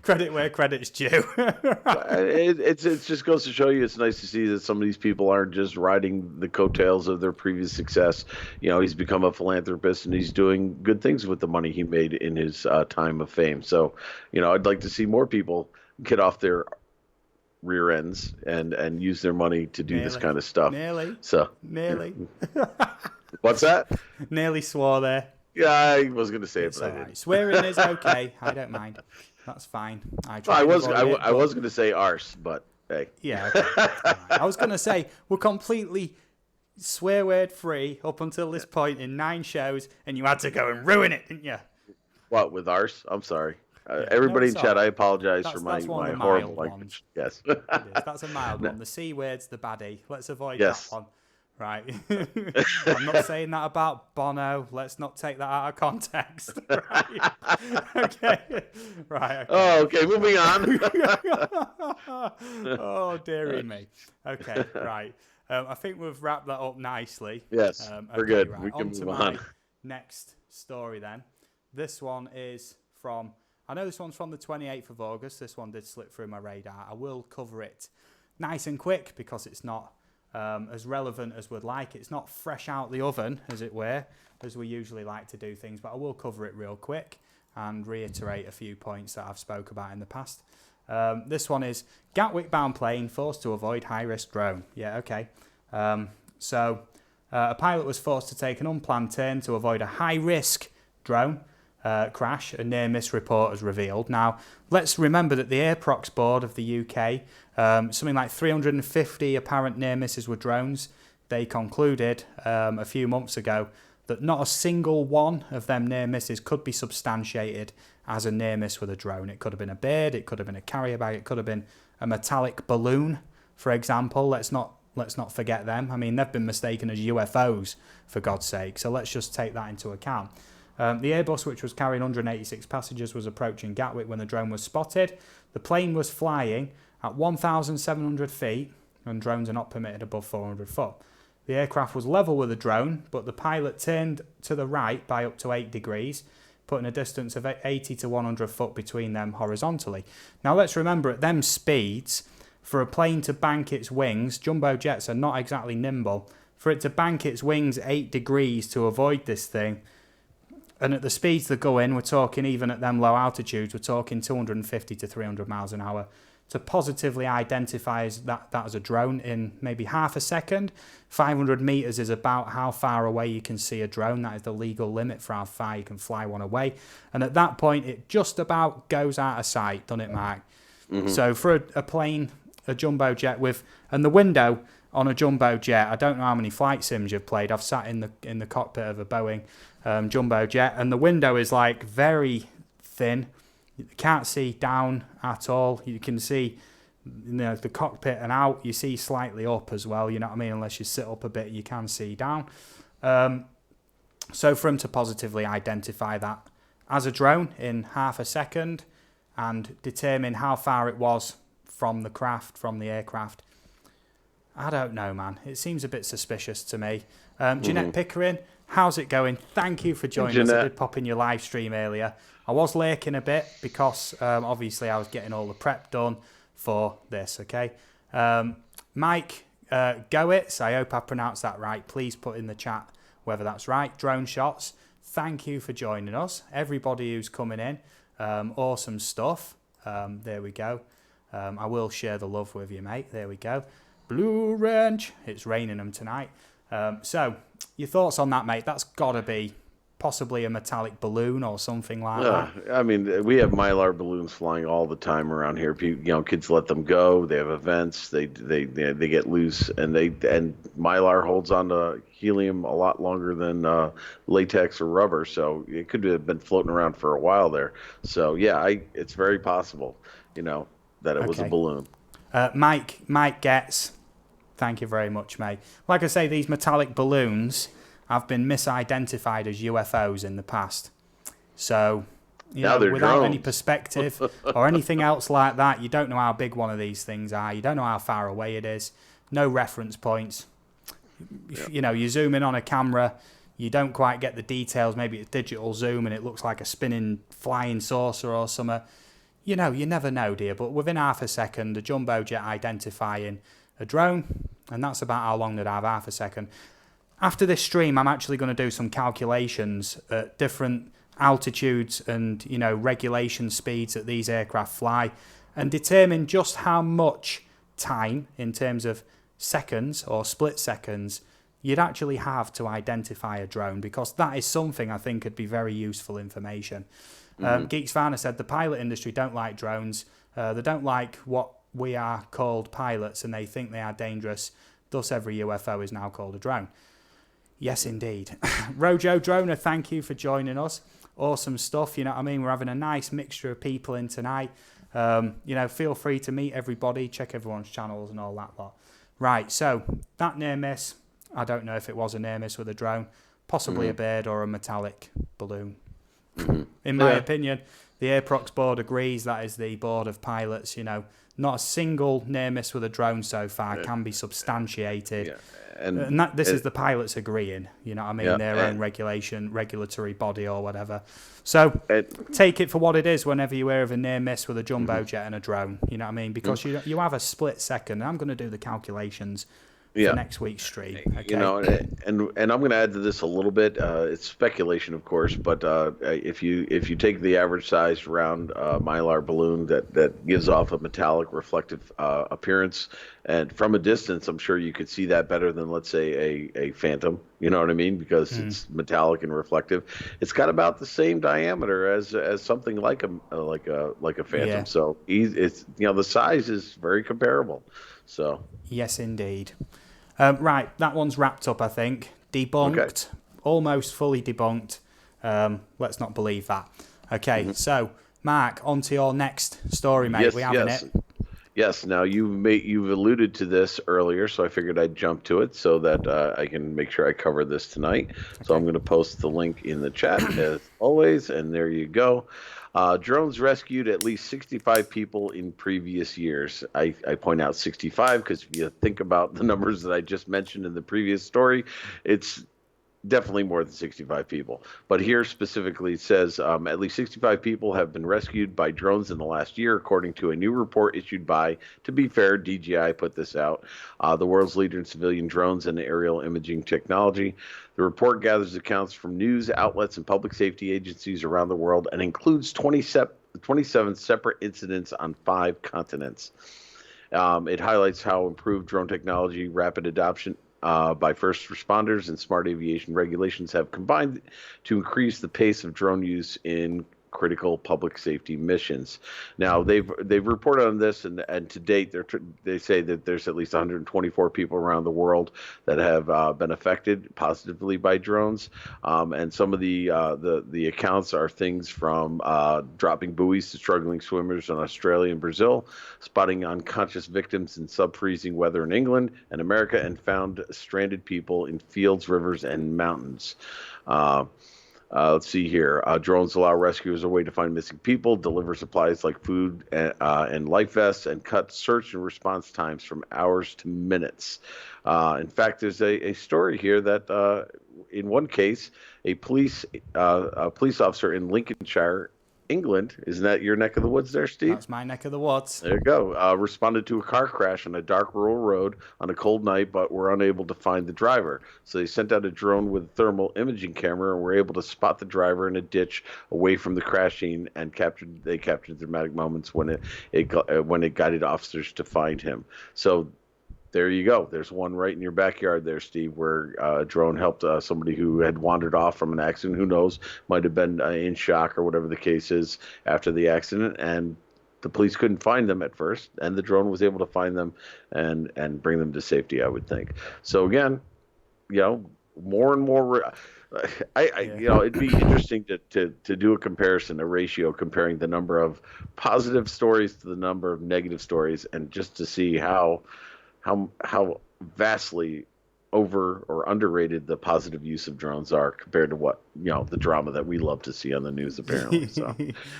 Credit where credit's due. It just goes to show you it's nice to see that some of these people aren't just riding the coattails of their previous success. He's become a philanthropist and he's doing good things with the money he made in his time of fame. So, I'd like to see more people get off their rear ends and use their money to do this kind of stuff. Nearly. What's that? Nearly swore there. Yeah, I was going to say it, but all right. Swearing is okay. I don't mind. That's fine. I was going to say arse, but hey. Yeah. Okay. Right. I was going to say we're completely swear word free up until this point in 9 shows, and you had to go and ruin it, didn't you? What, with arse? I'm sorry. Everybody in chat, I apologize for my horrible Ones. language. Yes. That's a mild one. The C word's the baddie. Let's avoid that one. Right. I'm not saying that about Bono. Let's not take that out of context. Right. Okay. Right. Okay. Oh, okay. Moving on. Oh, dearie me. Okay. Right. I think we've wrapped that up nicely. Yes. We're good. Right. We can move my on. Next story then. This one is from... I know this one's from the 28th of August. This one did slip through my radar. I will cover it nice and quick because it's not as relevant as we'd like. It's not fresh out the oven, as it were, as we usually like to do things. But I will cover it real quick and reiterate a few points that I've spoke about in the past. This one is Gatwick-bound plane forced to avoid high-risk drone. Yeah, okay. So a pilot was forced to take an unplanned turn to avoid a high-risk drone crash, a near-miss report has revealed. Now, let's remember that the Airprox board of the UK, something like 350 apparent near-misses with drones, they concluded a few months ago that not a single one of them near-misses could be substantiated as a near-miss with a drone. It could have been a bird, it could have been a carrier bag, it could have been a metallic balloon, for example. Let's not forget them. I mean, they've been mistaken as UFOs, for God's sake, so let's just take that into account. The Airbus, which was carrying 186 passengers, was approaching Gatwick when the drone was spotted. The plane was flying at 1,700 feet, and drones are not permitted above 400 foot. The aircraft was level with the drone, but the pilot turned to the right by up to 8 degrees, putting a distance of 80 to 100 foot between them horizontally. Now let's remember, at them speeds, for a plane to bank its wings, jumbo jets are not exactly nimble. For it to bank its wings 8 degrees to avoid this thing, and at the speeds they're going, we're talking, even at them low altitudes, we're talking 250 to 300 miles an hour. To positively identify that as a drone in maybe half a second, 500 meters is about how far away you can see a drone. That is the legal limit for how far you can fly one away. And at that point, it just about goes out of sight, doesn't it, Mark? Mm-hmm. So for a plane, a jumbo jet and the window on a jumbo jet, I don't know how many flight sims you've played. I've sat in the cockpit of a Boeing jumbo jet, and the window is like very thin. You can't see down at all. You can see the cockpit and out. You see slightly up as well, you know what I mean? Unless you sit up a bit, you can see down. So for him to positively identify that as a drone in half a second and determine how far it was from the aircraft, I don't know, man. It seems a bit suspicious to me. Jeanette Pickering, how's it going? Thank you for joining us. I did pop in your live stream earlier. I was lurking a bit because obviously I was getting all the prep done for this, okay? Mike Goetz, I hope I pronounced that right. Please put in the chat whether that's right. Drone Shots, thank you for joining us. Everybody who's coming in, awesome stuff. There we go. I will share the love with you, mate. There we go. Blue Ranch, it's raining them tonight. So, your thoughts on that, mate? That's got to be possibly a metallic balloon or something like that. I mean, we have Mylar balloons flying all the time around here. Kids let them go. They have events. They get loose, and Mylar holds on to helium a lot longer than latex or rubber. So it could have been floating around for a while there. So yeah, it's very possible, that it was a balloon. Mike Getz, thank you very much, mate. Like I say, these metallic balloons have been misidentified as UFOs in the past. So, now they're without drones. Any perspective or anything else like that, you don't know how big one of these things are. You don't know how far away it is. No reference points. Yeah. You zoom in on a camera, you don't quite get the details. Maybe it's digital zoom and it looks like a spinning flying saucer or something. You never know, dear. But within half a second, a jumbo jet identifying a drone, and that's about how long they'd have, half a second. After this stream, I'm actually going to do some calculations at different altitudes and, regulation speeds that these aircraft fly and determine just how much time in terms of seconds or split seconds you'd actually have to identify a drone, because that is something I think could be very useful information. Geeks Varner said the pilot industry don't like drones. They don't like what we are called pilots, and they think they are dangerous. Thus, every UFO is now called a drone. Yes, indeed. Rojo Droner, thank you for joining us. Awesome stuff. You know what I mean? We're having a nice mixture of people in tonight. Feel free to meet everybody, check everyone's channels and all that lot. Right, so that near miss, I don't know if it was a near miss with a drone, possibly a bird or a metallic balloon. In my opinion, the Airprox board agrees. That is the board of pilots. Not a single near miss with a drone so far can be substantiated. Yeah. This is the pilots agreeing, their own regulatory body or whatever. So take it for what it is whenever you hear of a near miss with a jumbo jet and a drone, you know what I mean? Because you have a split second, and I'm going to do the calculations for next week's stream. Okay? And I'm going to add to this a little bit. It's speculation, of course, but if you take the average sized round Mylar balloon that gives off a metallic reflective appearance, and from a distance, I'm sure you could see that better than, let's say, a Phantom. You know what I mean? Because it's metallic and reflective. It's got about the same diameter as something like a Phantom. Yeah. So it's the size is very comparable. So yes, indeed. Right, that one's wrapped up, I think. Debunked. Okay. Almost fully debunked. Let's not believe that. Okay, so, Mark, on to your next story, mate. Yes, we having it? Yes, now you've alluded to this earlier, so I figured I'd jump to it so that I can make sure I cover this tonight. Okay. So I'm going to post the link in the chat, as always, and there you go. Drones rescued at least 65 people in previous years. I point out 65 because if you think about the numbers that I just mentioned in the previous story, it's definitely more than 65 people. But here specifically it says at least 65 people have been rescued by drones in the last year, according to a new report issued by, to be fair, DJI put this out, the world's leader in civilian drones and aerial imaging technology. The report gathers accounts from news outlets and public safety agencies around the world and includes 27 separate incidents on 5 continents. It highlights how improved drone technology, rapid adoption by first responders, and smart aviation regulations have combined to increase the pace of drone use in critical public safety missions. Now they've reported on this, and to date they say that there's at least 124 people around the world that have been affected positively by drones, and some of the accounts are things from dropping buoys to struggling swimmers in Australia and Brazil, spotting unconscious victims in sub-freezing weather in England and America, and found stranded people in fields, rivers, and mountains. Let's see here. Drones allow rescuers a way to find missing people, deliver supplies like food and life vests, and cut search and response times from hours to minutes. In fact, there's a story here that in one case, a police officer in Lincolnshire, England, isn't that your neck of the woods there, Steve? That's my neck of the woods. There you go. Responded to a car crash on a dark rural road on a cold night, but were unable to find the driver. So they sent out a drone with a thermal imaging camera and were able to spot the driver in a ditch away from the crash scene, and captured dramatic moments when it guided officers to find him. So there you go. There's one right in your backyard there, Steve, where a drone helped somebody who had wandered off from an accident. Who knows? Might have been in shock or whatever the case is after the accident, and the police couldn't find them at first, and the drone was able to find them and bring them to safety, I would think. So again, more and more. It'd be interesting to do a comparison, a ratio comparing the number of positive stories to the number of negative stories, and just to see how vastly over or underrated the positive use of drones are compared to what the drama that we love to see on the news, apparently. So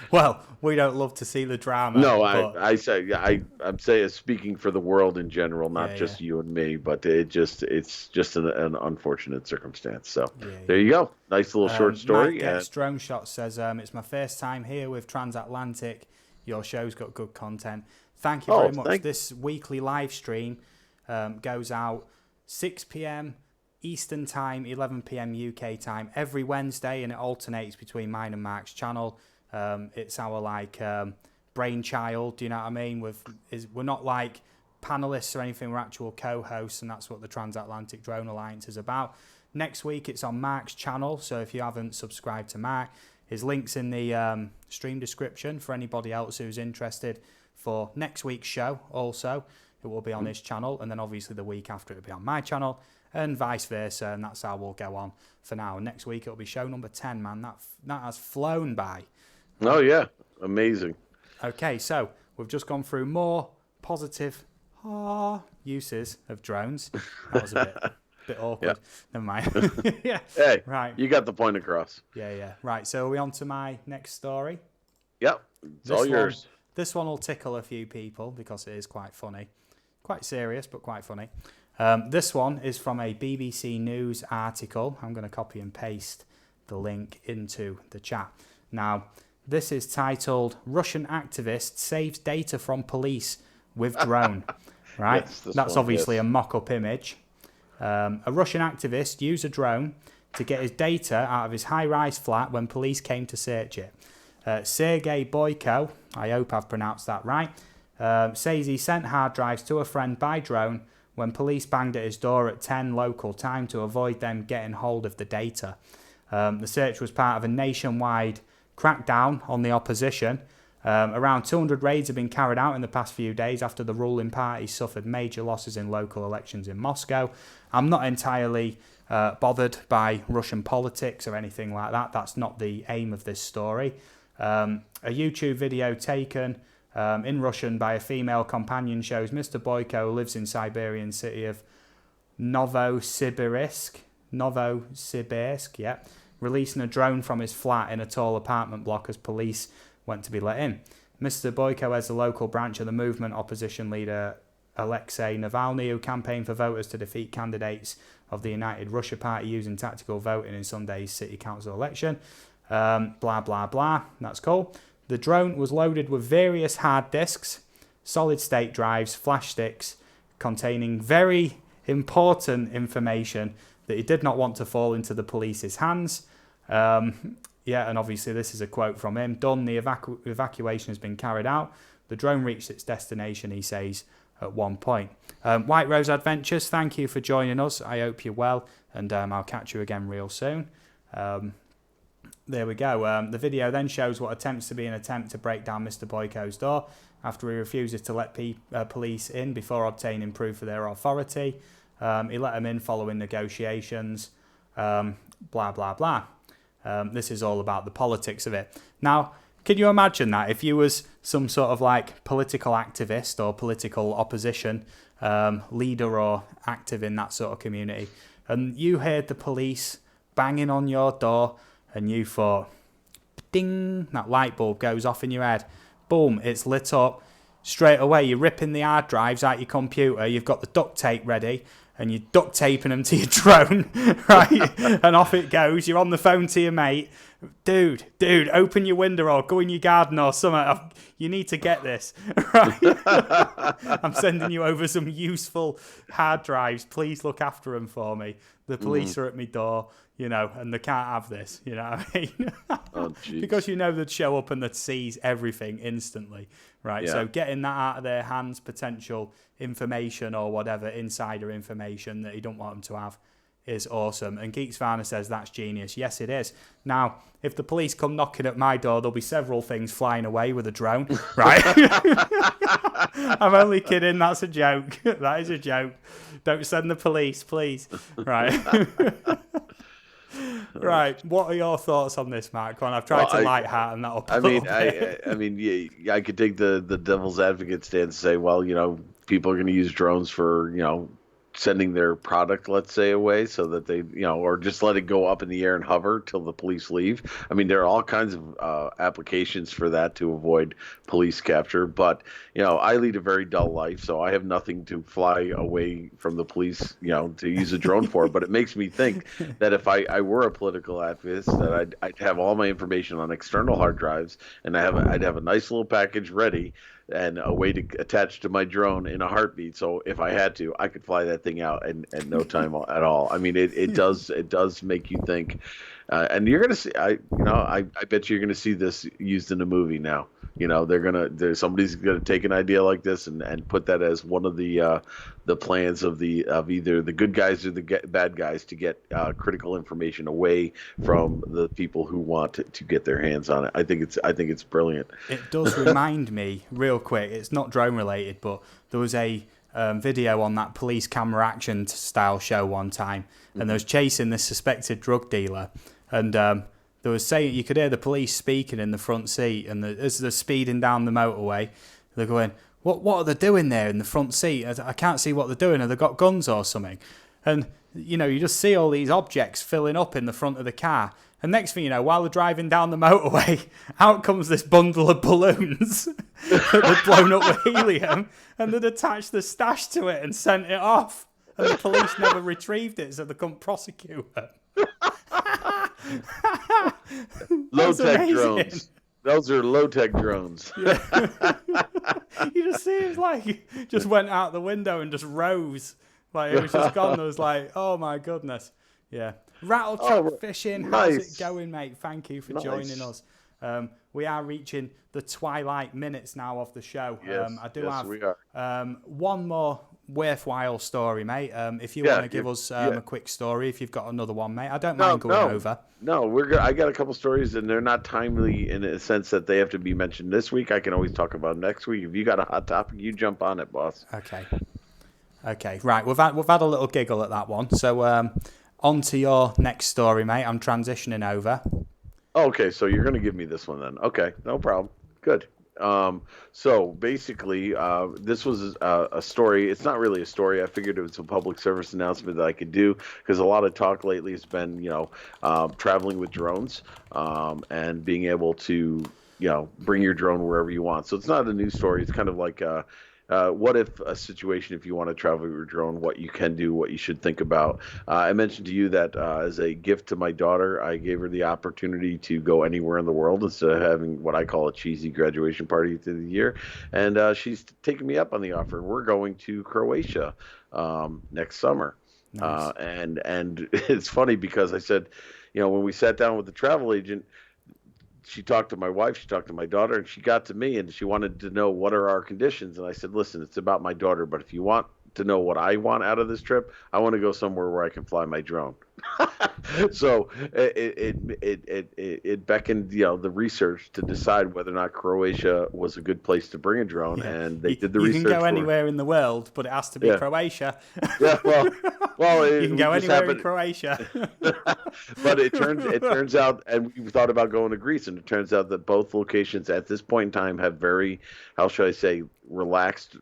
well, we don't love to see the drama. No, but... I'm saying speaking for the world in general, not just yeah. you and me, but it's just an unfortunate circumstance. So there Yeah. you go, nice little short story. Matt Gets Drone Shot says, it's my first time here with Transatlantic. Your show's got good content. Thank you very much. This weekly live stream goes out 6 p.m. Eastern Time, 11 p.m. UK time every Wednesday, and it alternates between mine and Marc's channel. It's our brainchild, do you know what I mean? We're not like panelists or anything, we're actual co-hosts, and that's what the Transatlantic Drone Alliance is about. Next week it's on Marc's channel, so if you haven't subscribed to Marc, his link's in the stream description for anybody else who's interested for next week's show. Also, it will be on his channel, and then obviously the week after it'll be on my channel, and vice versa, and that's how we'll go on for now. And next week it'll be show number 10, man. That has flown by. Oh yeah, amazing. Okay, so we've just gone through more positive uses of drones. That was a bit awkward. Yeah. Never mind. Yeah. Hey, right. You got the point across. Yeah. Right, so are we on to my next story? Yep, it's all yours. This one will tickle a few people because it is quite funny. Quite serious, but quite funny. This one is from a BBC News article. I'm going to copy and paste the link into the chat. Now, this is titled, Russian Activist Saves Data from Police with Drone. Right? Yes, that's obviously a mock-up image. A Russian activist used a drone to get his data out of his high-rise flat when police came to search it. Sergei Boyko, I hope I've pronounced that right, says he sent hard drives to a friend by drone when police banged at his door at 10 local time to avoid them getting hold of the data. The search was part of a nationwide crackdown on the opposition. Around 200 raids have been carried out in the past few days after the ruling party suffered major losses in local elections in Moscow. I'm not entirely bothered by Russian politics or anything like that. That's not the aim of this story. A YouTube video taken in Russian by a female companion shows Mr. Boyko, who lives in Siberian city of Novosibirsk, releasing a drone from his flat in a tall apartment block as police went to be let in. Mr. Boyko has the local branch of the movement opposition leader Alexei Navalny, who campaigned for voters to defeat candidates of the United Russia Party using tactical voting in Sunday's city council election. Blah, blah, blah. That's cool. The drone was loaded with various hard disks, solid-state drives, flash sticks, containing very important information that he did not want to fall into the police's hands. And obviously this is a quote from him. Done, the evacuation has been carried out. The drone reached its destination, he says, at one point. White Rose Adventures, thank you for joining us. I hope you're well, and I'll catch you again real soon. There we go. The video then shows what attempts to be an attempt to break down Mr. Boyko's door after he refuses to let police in before obtaining proof of their authority. He let them in following negotiations. Blah, blah, blah. This is all about the politics of it. Now, can you imagine that if you was some sort of like political activist or political opposition leader or active in that sort of community, and you heard the police banging on your door and you thought, ding, that light bulb goes off in your head. Boom, it's lit up. Straight away, you're ripping the hard drives out your computer. You've got the duct tape ready and you're duct taping them to your drone, right? And off it goes. You're on the phone to your mate. Dude, open your window or go in your garden or something. You need to get this, right? I'm sending you over some useful hard drives. Please look after them for me. The police are at my door, and they can't have this, you know what I mean? Oh, because they'd show up and they'd seize everything instantly, right? Yeah. So getting that out of their hands, potential information or whatever, insider information that he don't want them to have, is awesome. And Geeks Varner says that's genius. Yes, it is. Now, if the police come knocking at my door, there'll be several things flying away with a drone, right? I'm only kidding. That's a joke. That is a joke. Don't send the police, please. Right. Right. What are your thoughts on this, Mark? I've tried to light-hearten that up a little bit. I mean, yeah, I could take the devil's advocate stance and say, well, people are going to use drones for, sending their product, let's say, away so that they, or just let it go up in the air and hover till the police leave. I mean, there are all kinds of applications for that to avoid police capture. But, I lead a very dull life, so I have nothing to fly away from the police, to use a drone for. But it makes me think that if I were a political activist, that I'd have all my information on external hard drives, and I'd have a nice little package ready and a way to attach to my drone in a heartbeat. So if I had to, I could fly that thing out in no time at all. I mean, it does make you think, and you're gonna see. I bet you're gonna see this used in a movie now. Somebody's gonna take an idea like this and put that as one of the plans of either the good guys or the bad guys to get critical information away from the people who want to get their hands on it. I think it's brilliant. It does remind me, real quick. It's not drone related, but there was a video on that police camera action style show one time, and they was chasing this suspected drug dealer, and they was saying you could hear the police speaking in the front seat, and as they're speeding down the motorway, they're going, What are they doing there in the front seat? I can't see what they're doing. Have they got guns or something? And, you just see all these objects filling up in the front of the car. And next thing you know, while they're driving down the motorway, out comes this bundle of balloons that they'd blown up with helium, and they'd attached the stash to it and sent it off. And the police never retrieved it, so they couldn't prosecute it. Low-tech drones. Those are low-tech drones. Yeah. You just see him just went out the window and just rose. It was just gone. There was oh my goodness. Yeah. Rattletrap fishing. Nice. How's it going, mate? Thank you for joining us. We are reaching the twilight minutes now of the show. Yes, we are. One more worthwhile story, mate. If you want to give us a quick story, if you've got another one, mate, I don't mind going over. No, I got a couple stories, and they're not timely in a sense that they have to be mentioned this week. I can always talk about next week. If you got a hot topic, you jump on it, boss. Okay, right. We've had a little giggle at that one. So on to your next story, mate. I'm transitioning over. Okay, so you're going to give me this one then. Okay, no problem. Good. So basically, this was a story. It's not really a story. I figured it was a public service announcement that I could do because a lot of talk lately has been, traveling with drones and being able to, bring your drone wherever you want. So it's not a new story. It's kind of like what if a situation, if you want to travel with your drone, what you can do, what you should think about. I mentioned to you that as a gift to my daughter, I gave her the opportunity to go anywhere in the world instead of having what I call a cheesy graduation party through the year. And she's taken me up on the offer. We're going to Croatia next summer. Nice. And it's funny because I said, when we sat down with the travel agent, she talked to my wife, she talked to my daughter, and she got to me, and she wanted to know what are our conditions. And I said, listen, it's about my daughter, but if you want to know what I want out of this trip, I want to go somewhere where I can fly my drone. So it beckoned, the research to decide whether or not Croatia was a good place to bring a drone, and they did the research. You can go anywhere in the world, but it has to be Croatia. Yeah, well, you can go anywhere in Croatia. But it turns out, and we thought about going to Greece, and it turns out that both locations at this point in time have very, how should I say, relaxed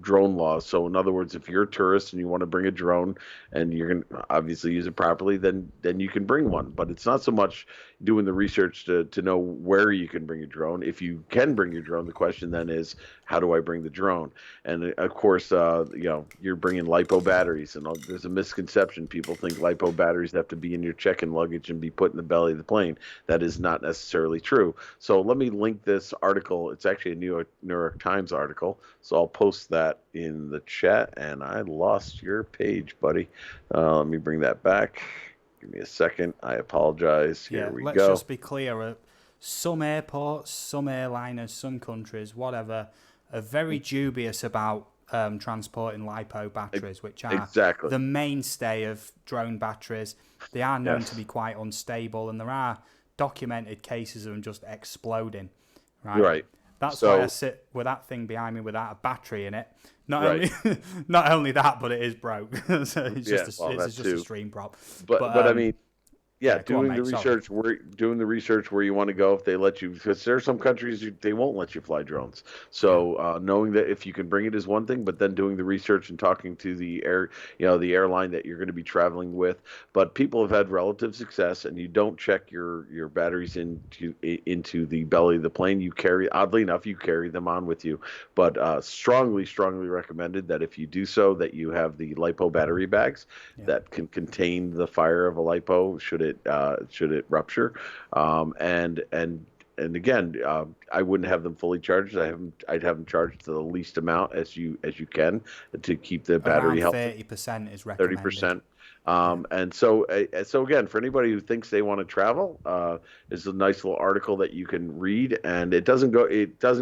drone laws. So in other words, if you're a tourist and you want to bring a drone and you're going to obviously use it properly, then you can bring one. But it's not so much doing the research to know where you can bring a drone. If you can bring your drone, the question then is, how do I bring the drone? And of course, you're bringing LiPo batteries, and there's a misconception. People think LiPo batteries have to be in your check-in luggage and be put in the belly of the plane. That is not necessarily true. So let me link this article. It's actually a New York Times article. So I'll post that in the chat, and I lost your page, buddy. Let me bring that back. Give me a second. I apologize. Here we go. Let's just be clear. Some airports, some airliners, some countries, whatever, are very dubious about transporting LiPo batteries, which are Exactly. the mainstay of drone batteries. They are known Yes. to be quite unstable, and there are documented cases of them just exploding. Right. Right. That's why I So, sit with that thing behind me without a battery in it. Not right. only, not only that, but it is broke. So it's Yeah, just well, that just a too. stream prop. But I mean, yeah, Yeah, go on, doing the mate. Sorry. research where you want to go if they let you, because there are some countries they won't let you fly drones. Yeah, So knowing that if you can bring it is one thing, but then doing the research and talking to the airline that you're going to be traveling with. But people have had relative success, and you don't check your batteries into the belly of the plane. Oddly enough, you carry them on with you. But strongly recommended that if you do so, that you have the LiPo battery bags yeah. that can contain the fire of a LiPo should it rupture, and again, I wouldn't have them fully charged. I'd have them charged to the least amount as you can to keep the battery Around healthy. 30% is thirty recommended. percent. Yeah. And so again, for anybody who thinks they want to travel, there's a nice little article that you can read, and it doesn't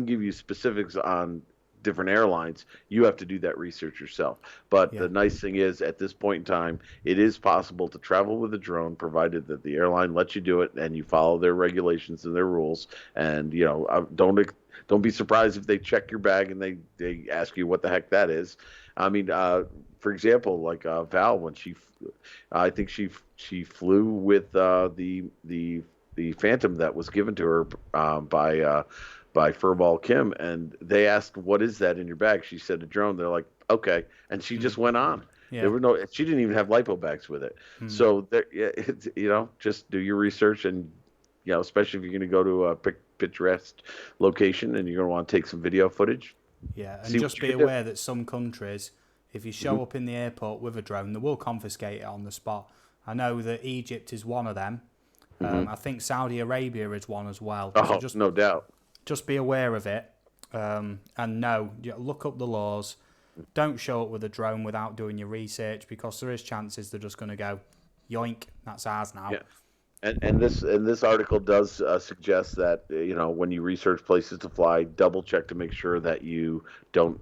give you specifics on different airlines. You have to do that research yourself. But Yeah. the nice thing is, at this point in time, it is possible to travel with a drone, provided that the airline lets you do it and you follow their regulations and their rules. And don't be surprised if they check your bag and they ask you what the heck that is. I mean, for example, like Val, when I think she flew with the Phantom that was given to her by Furball Kim, and they asked, "What is that in your bag?" She said, "A drone." They're like, "Okay," and she just went on. Yeah. She didn't even have lipo bags with it. So there, yeah, just do your research, and especially if you're going to go to a picturesque location and you're going to want to take some video footage. Yeah, and See what just you be can do. aware that some countries, if you show up in the airport with a drone, they will confiscate it on the spot. I know that Egypt is one of them. I think Saudi Arabia is one as well. So Oh, no doubt. just be aware of it, and look up the laws. Don't show up with a drone without doing your research, because there is chances they're just going to go, yoink, that's ours now. Yeah. And this article does suggest that when you research places to fly, double check to make sure that you don't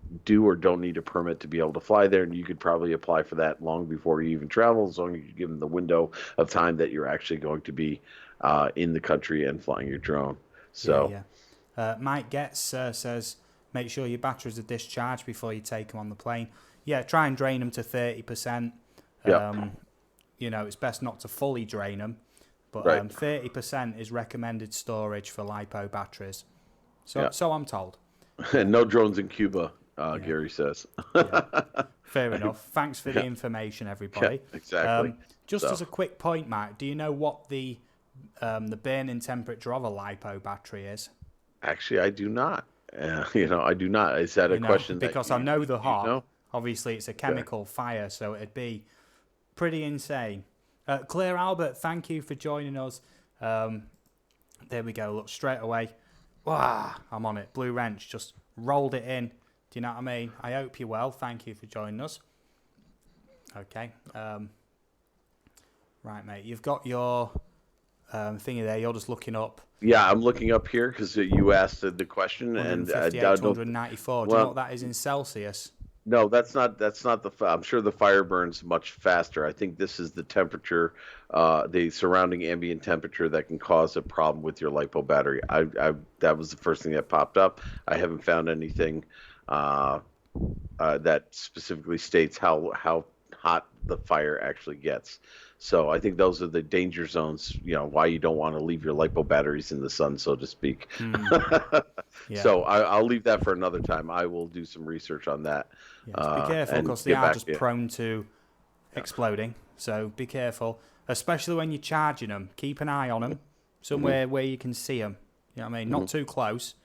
need a permit to be able to fly there, and you could probably apply for that long before you even travel, as long as you give them the window of time that you're actually going to be in the country and flying your drone. So Yeah. Mike Getz says, make sure your batteries are discharged before you take them on the plane. Yeah, try and drain them to 30%. yeah, It's best not to fully drain them. But right. 30% is recommended storage for LiPo batteries. Yeah. So I'm told. And no drones in Cuba, Gary says. Yeah. Fair enough. Thanks for the information, everybody. Yeah, exactly. Just as a quick point, Matt, do you know what the burning temperature of a LiPo battery is? Actually, I do not. I do not. Is that a question? Because I know the hop. know? Obviously, it's a chemical fire, so it'd be pretty insane. Claire Albert, thank you for joining us. There we go. Look, straight away. Wow, I'm on it. Blue Wrench just rolled it in. Do you know what I mean? I hope you're well. Thank you for joining us. Okay. Right, mate. You've got your thingy there. You're just looking up. Yeah, I'm looking up here because you asked the question, and 158, do you know what that is in Celsius? No, that's not I'm sure the fire burns much faster. I think this is the temperature, the surrounding ambient temperature that can cause a problem with your LiPo battery. That was the first thing that popped up. I haven't found anything that specifically states how hot the fire actually gets. So I think those are the danger zones, why you don't want to leave your LiPo batteries in the sun, so to speak. Yeah. So I'll leave that for another time. I will do some research on that. Yeah, just be careful, because they are just prone to exploding. So be careful, especially when you're charging them. Keep an eye on them, somewhere where you can see them. You know what I mean? Not too close,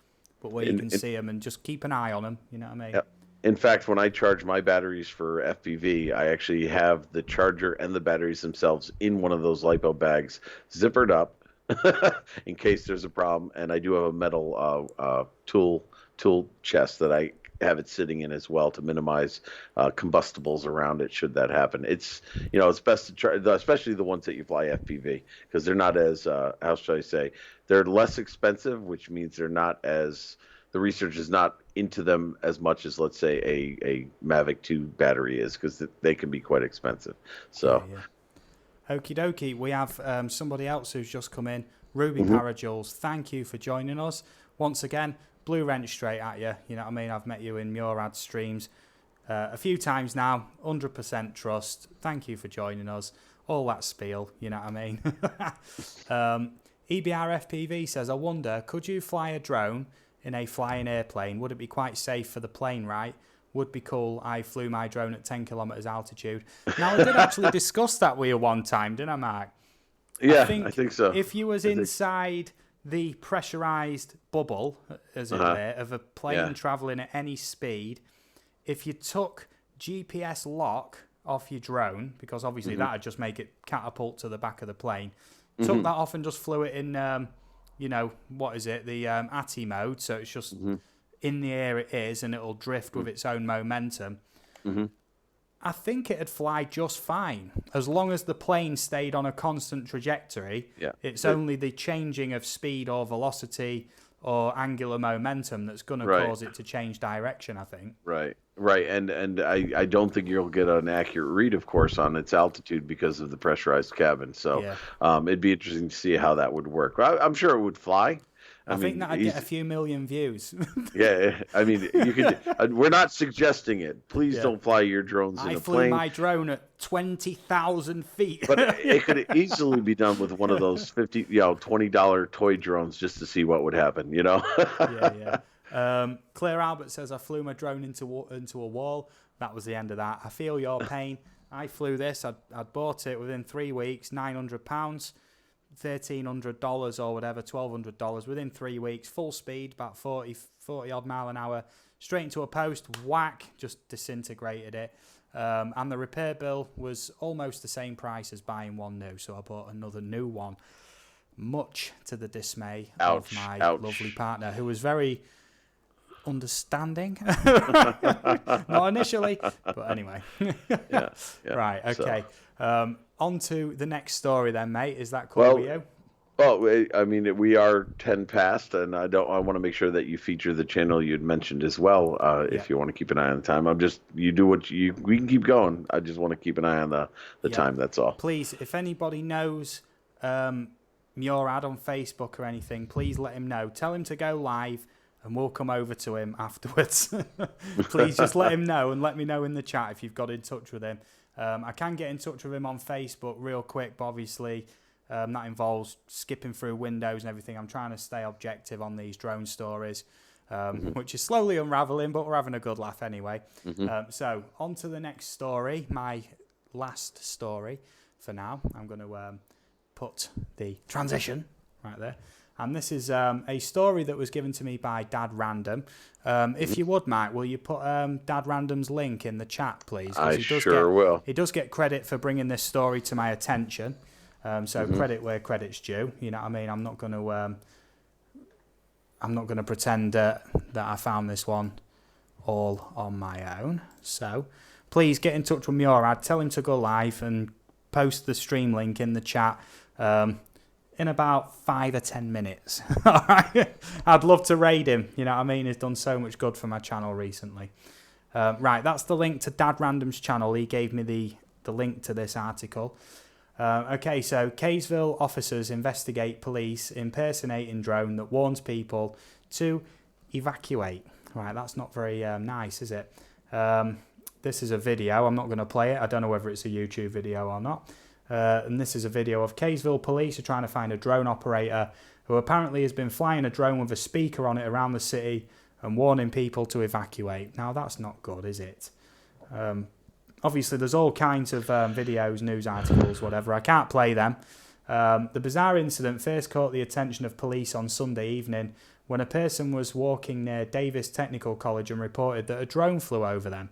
but where you can see them, and just keep an eye on them. You know what I mean? Yep. In fact, when I charge my batteries for FPV, I actually have the charger and the batteries themselves in one of those LiPo bags, zippered up, in case there's a problem. And I do have a metal tool chest that I have it sitting in as well to minimize combustibles around it should that happen. It's best to try, especially the ones that you fly FPV, because they're not as how should I say, they're less expensive, which means they're not as, the research is not into them as much as, let's say, a Mavic 2 battery is, because they can be quite expensive. So, Yeah. Okie dokie. We have somebody else who's just come in. Ruby mhm. Parajules, thank you for joining us. Once again, blue wrench straight at you. You know what I mean? I've met you in Murad streams a few times now. 100% trust. Thank you for joining us. All that spiel, you know what I mean? EBR FPV says, I wonder, could you fly a drone in a flying airplane? Would it be quite safe for the plane, right? Would be cool. I flew my drone at 10 kilometers altitude. Now, I did actually discuss that with you one time, didn't I, Mark? Yeah, I think so. If you was inside the pressurized bubble, as it were, of a plane traveling at any speed, if you took GPS lock off your drone, because obviously that would just make it catapult to the back of the plane, took that off and just flew it in, what is it, the ATI mode, so it's just in the air it is, and it'll drift with its own momentum. I think it'd fly just fine as long as the plane stayed on a constant trajectory. Yeah. It's only the changing of speed or velocity or angular momentum that's going to cause it to change direction, I think. Right. And I don't think you'll get an accurate read, of course, on its altitude because of the pressurized cabin. So it'd be interesting to see how that would work. I'm sure it would fly. I think that'd get a few million views. Yeah, I mean, you could. We're not suggesting it. Please don't fly your drones in a plane. I flew my drone at 20,000 feet. But it could easily be done with one of those $20 toy drones, just to see what would happen. Claire Albert says, I flew my drone into a wall. That was the end of that. I feel your pain. I flew this. I'd bought it within 3 weeks, £900. $1,300 or whatever, $1,200 within 3 weeks, full speed, about 40 odd mile an hour, straight into a post, whack, just disintegrated it. And the repair bill was almost the same price as buying one new, so I bought another new one, much to the dismay of my lovely partner, who was very understanding. Not initially, but anyway. Right, okay. On to the next story then, mate. Is that cool with you? Well, I mean, we are 10 past, and I want to make sure that you feature the channel you'd mentioned as well, if you want to keep an eye on the time. We can keep going. I just want to keep an eye on the time, that's all. Please, if anybody knows Murad on Facebook or anything, please let him know. Tell him to go live, and we'll come over to him afterwards. Please just let him know, and let me know in the chat if you've got in touch with him. I can get in touch with him on Facebook real quick, but obviously that involves skipping through windows and everything. I'm trying to stay objective on these drone stories, which is slowly unraveling, but we're having a good laugh anyway. So on to the next story, my last story for now. I'm going to put the transition right there. And this is a story that was given to me by Dad Random. If you would, Mike, will you put Dad Random's link in the chat, please? I sure will. He does get credit for bringing this story to my attention. So credit where credit's due. You know what I mean? I'm not going to pretend that I found this one all on my own. So please get in touch with Murad. Tell him to go live and post the stream link in the chat. In about 5 or 10 minutes. All right. I'd love to raid him. You know what I mean? He's done so much good for my channel recently. Right, that's the link to Dad Random's channel. He gave me the link to this article. Okay, so Kaysville officers investigate police impersonating drone that warns people to evacuate. Right, that's not very nice, is it? This is a video. I'm not going to play it. I don't know whether it's a YouTube video or not. And this is a video of Kaysville police are trying to find a drone operator who apparently has been flying a drone with a speaker on it around the city and warning people to evacuate. Now, that's not good, is it? Obviously, there's all kinds of videos, news articles, whatever. I can't play them. The bizarre incident first caught the attention of police on Sunday evening when a person was walking near Davis Technical College and reported that a drone flew over them.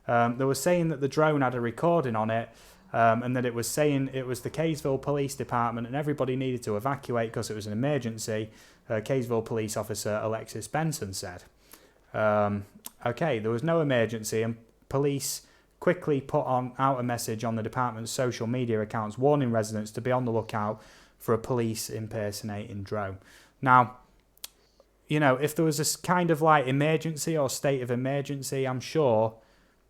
They were saying that the drone had a recording on it, and that it was saying it was the Kaysville Police Department and everybody needed to evacuate because it was an emergency, Kaysville Police Officer Alexis Benson said. Okay, there was no emergency, and police quickly put out a message on the department's social media accounts warning residents to be on the lookout for a police impersonating drone. Now, if there was this kind of like emergency or state of emergency, I'm sure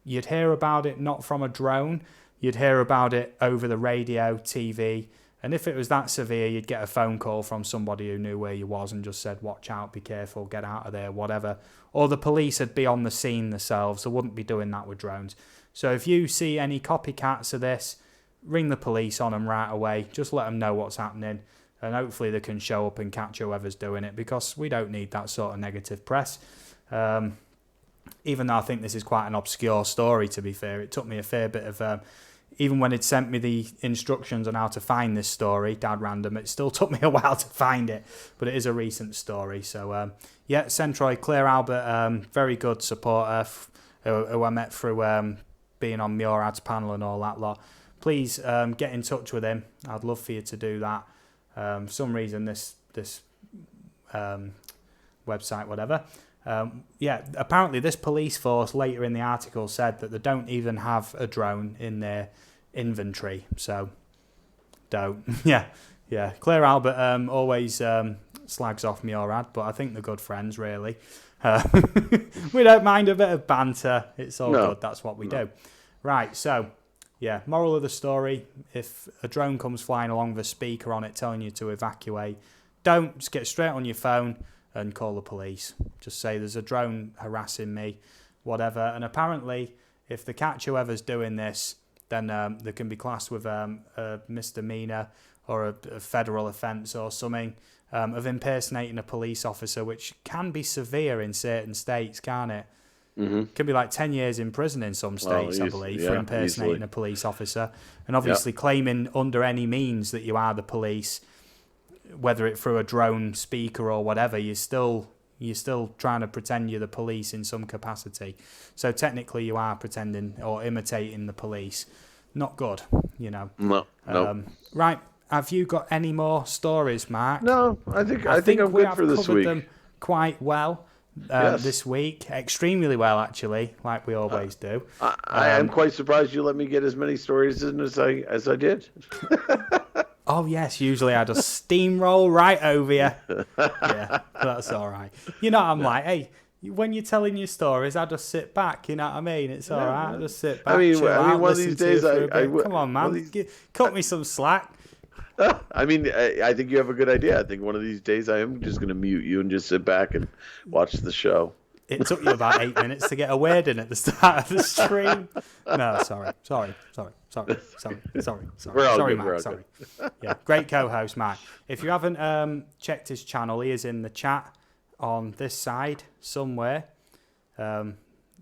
you'd hear about it not from a drone. You'd hear about it over the radio, TV. And if it was that severe, you'd get a phone call from somebody who knew where you was and just said, watch out, be careful, get out of there, whatever. Or the police would be on the scene themselves. They wouldn't be doing that with drones. So if you see any copycats of this, ring the police on them right away. Just let them know what's happening. And hopefully they can show up and catch whoever's doing it, because we don't need that sort of negative press. Even though I think this is quite an obscure story, to be fair. It took me a fair bit of... even when he'd sent me the instructions on how to find this story, Dad Random, it still took me a while to find it. But it is a recent story. So, Centroid, Claire Albert, very good supporter who I met through being on Murad's panel and all that lot. Please get in touch with him. I'd love for you to do that. For some reason, this website, whatever... apparently this police force later in the article said that they don't even have a drone in their inventory. So, don't. Yeah. Claire Albert always slags off Murad, but I think they're good friends, really. We don't mind a bit of banter. It's all good. That's what we do. Right, so, moral of the story, if a drone comes flying along with a speaker on it telling you to evacuate, don't. Just get straight on your phone and call the police. Just say there's a drone harassing me, whatever. And apparently, if they catch whoever's doing this, then they can be classed with a misdemeanor or a federal offence or something of impersonating a police officer, which can be severe in certain states, can't it? Mm-hmm. Can be like 10 years in prison in some states, I believe, for impersonating a police officer. And obviously claiming under any means that you are the police, whether it through a drone speaker or whatever, you're still trying to pretend you're the police in some capacity. So technically you are pretending or imitating the police. Not good, No. Right. Have you got any more stories, Mark? No, I think I'm good for this week. Them quite well this week. Extremely well, actually, like we always do. I am quite surprised you let me get as many stories in as I did. Oh, yes, usually I just steamroll right over you. Yeah, that's all right. I'm like, hey, when you're telling your stories, I just sit back, you know what I mean? It's all right, I just sit back, chill out, one of these days, come on, man, cut me some slack. I think you have a good idea. I think one of these days I am just going to mute you and just sit back and watch the show. It took you about 8 minutes to get a word in at the start of the stream. No, sorry. Sorry, Mark. Sorry. Yeah, great co-host, Mark. If you haven't checked his channel, he is in the chat on this side somewhere. Not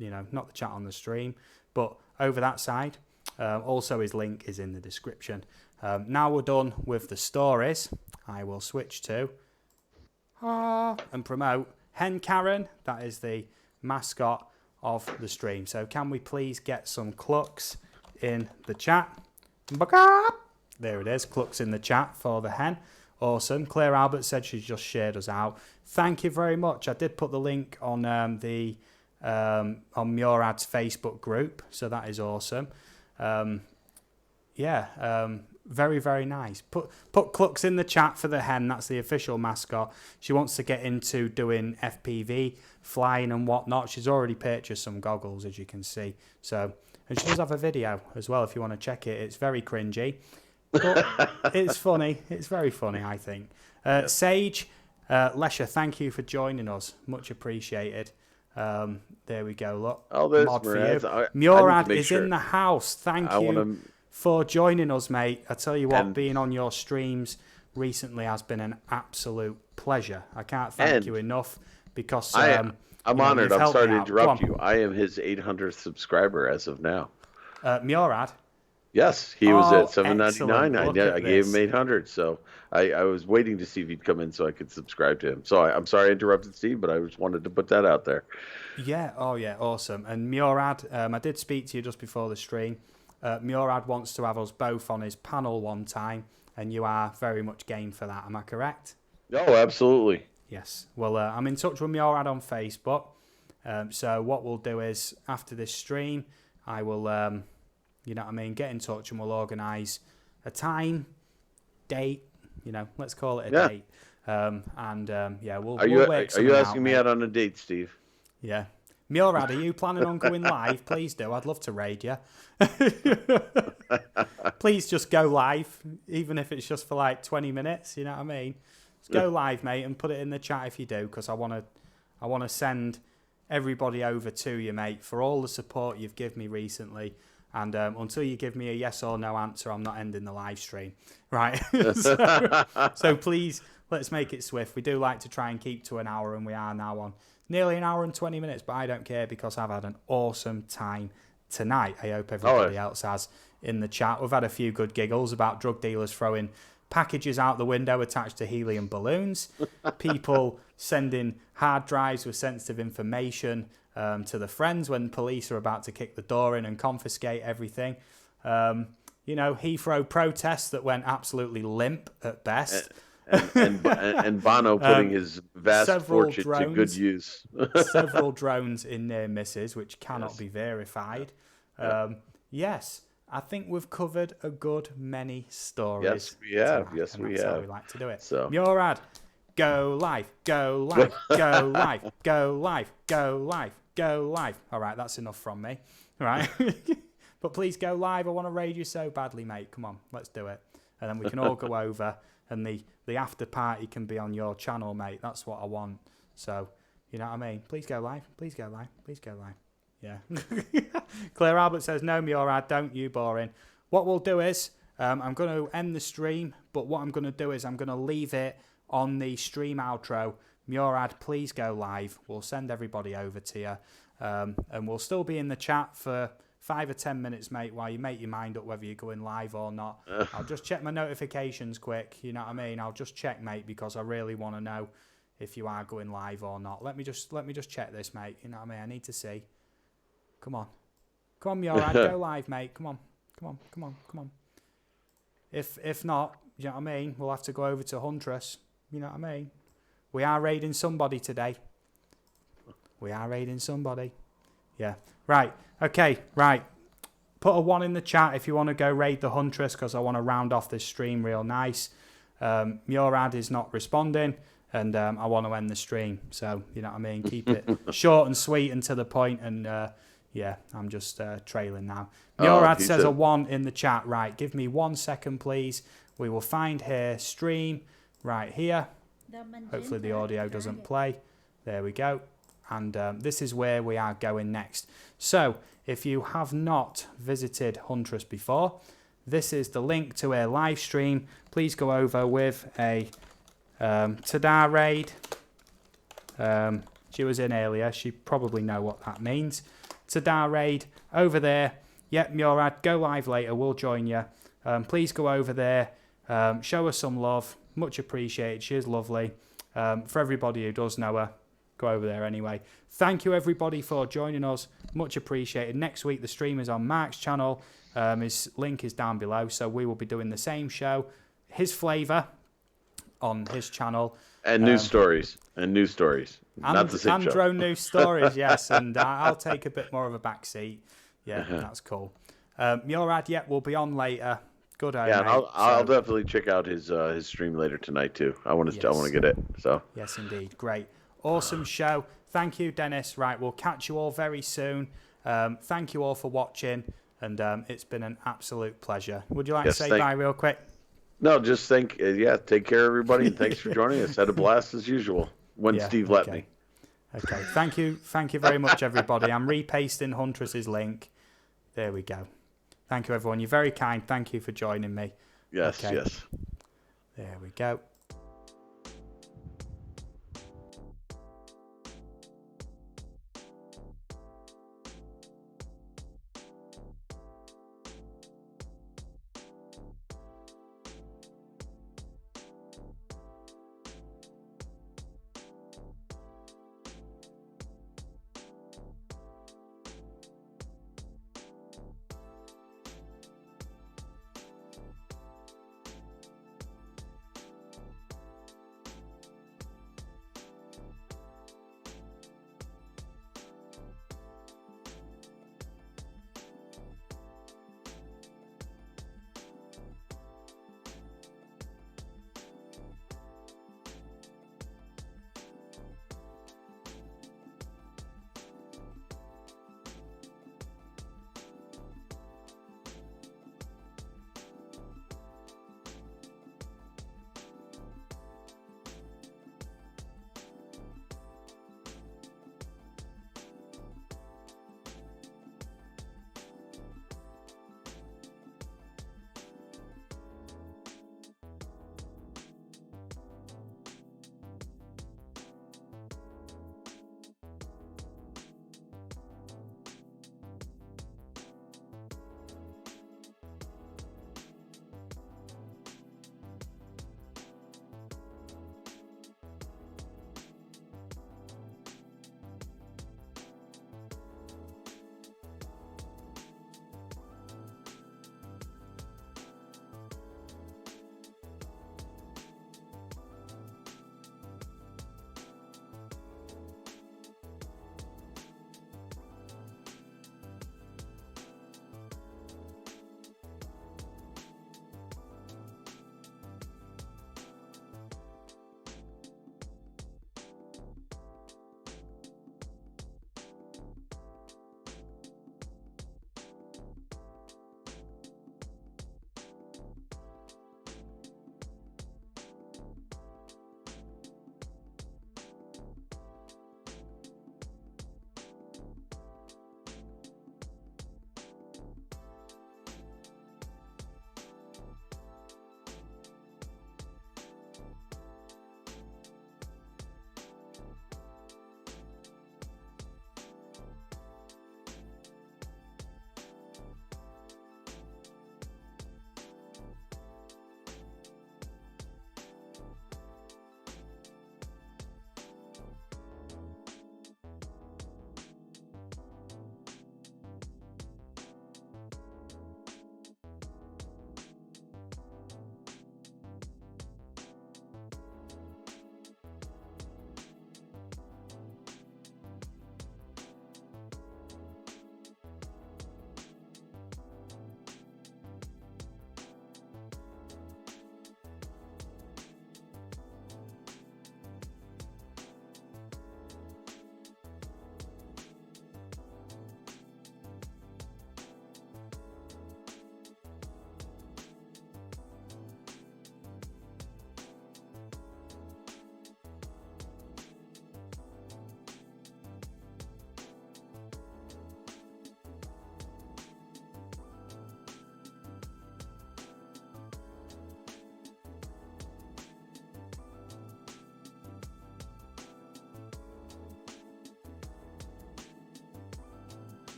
the chat on the stream, but over that side. Also, his link is in the description. Now we're done with the stories, I will switch to and promote Hen Karen. That is the mascot of the stream. So can we please get some Clucks in the chat? There it is, Clucks in the chat for the hen. Awesome. Claire Albert said she just shared us out. Thank you very much. I did put the link on on Murad's Facebook group, so that is awesome. Very, very nice. Put Clucks in the chat for the hen. That's the official mascot. She wants to get into doing FPV, flying and whatnot. She's already purchased some goggles, as you can see. So, and she does have a video as well if you want to check it. It's very cringy, but it's funny. It's very funny, I think. Sage, Lesha, thank you for joining us. Much appreciated. There we go. Look, mod for you. Murad is in the house. Thank you for joining us, mate. I tell you what, being on your streams recently has been an absolute pleasure. I can't thank you enough because I'm honored. I'm sorry to interrupt you. I am his 800th subscriber as of now. Murad? Yes, he was at $7.99. I gave him 800, so I was waiting to see if he'd come in so I could subscribe to him. So I'm sorry I interrupted Steve, but I just wanted to put that out there. Yeah, awesome. And Murad, I did speak to you just before the stream. Murad wants to have us both on his panel one time, and you are very much game for that. Am I correct? Oh, absolutely. Yes. Well, I'm in touch with Murad on Facebook. So what we'll do is, after this stream, I will, get in touch and we'll organise a time, date, let's call it a date. We'll Are work you something asking out, me mate. out on a date, Steve? Yeah. Murad, are you planning on going live? Please do. I'd love to raid you. Please just go live, even if it's just for like 20 minutes. You know what I mean? Just go live, mate, and put it in the chat if you do, because I want to send everybody over to you, mate, for all the support you've given me recently. And until you give me a yes or no answer, I'm not ending the live stream. Right? So please, let's make it swift. We do like to try and keep to an hour, and we are now on nearly an hour and 20 minutes, but I don't care because I've had an awesome time tonight. I hope everybody else has in the chat. We've had a few good giggles about drug dealers throwing packages out the window attached to helium balloons, people sending hard drives with sensitive information to the friends when police are about to kick the door in and confiscate everything. Heathrow protests that went absolutely limp at best. And Bono putting his vast fortune to good use. Several drones in near misses, which cannot be verified. Yes, I think we've covered a good many stories. Yes, we have. Tonight, yes, and we that's have. how we like to do it. So, Murad, go live, go live, go live, go live, go live, go live. All right, that's enough from me. All right. But please go live. I want to raid you so badly, mate. Come on, let's do it. And then we can all go over and the after party can be on your channel, mate. That's what I want. So, you know what I mean? Please go live. Please go live. Please go live. Yeah. Claire Albert says, no, Murad, don't you, boring. What we'll do is, I'm going to end the stream, but what I'm going to do is I'm going to leave it on the stream outro. Murad, please go live. We'll send everybody over to you. And we'll still be in the chat for 5 or 10 minutes, mate, while you make your mind up whether you're going live or not. I'll just check my notifications quick, you know what I mean? I'll just check, mate, because I really want to know if you are going live or not. Let me just check this, mate, you know what I mean? I need to see. Come on, Murad, go live, mate. Come on. If not, you know what I mean? We'll have to go over to Huntress, you know what I mean? We are raiding somebody today. Yeah. Right. Okay. Right. Put a 1 in the chat if you want to go raid the Huntress, because I want to round off this stream real nice. Murad is not responding, and I want to end the stream. So, you know what I mean? Keep it short and sweet and to the point. And, I'm just trailing now. Murad says a 1 in the chat. Right. Give me 1 second, please. We will find here stream right here. Hopefully the audio doesn't play. There we go. And this is where we are going next. So, if you have not visited Huntress before, this is the link to a live stream. Please go over with a TADA raid. She was in earlier. She probably know what that means. TADA raid over there. Yep, Murad, go live later. We'll join you. Please go over there. Show her some love. Much appreciated. She is lovely. For everybody who does know her, go over there anyway. Thank you, everybody, for joining us. Much appreciated. Next week, the stream is on Marc's channel. His link is down below. So we will be doing the same show, his flavour, on his channel. And news stories. Not the same and show. drone news stories, yes. And I'll take a bit more of a back seat. Yeah, that's cool. Murad, we'll be on later. Good. Yeah, and I'll definitely check out his stream later tonight too. I want to get it. So yes, indeed, great, awesome show. Thank you, Dennis. Right, we'll catch you all very soon. Thank you all for watching, and it's been an absolute pleasure. Would you like to say bye real quick? No, just take care, everybody, and thanks for joining us. Had a blast as usual when Steve let me. Okay, thank you very much, everybody. I'm repasting Huntress's link. There we go. Thank you, everyone. You're very kind. Thank you for joining me. Yes, yes. There we go.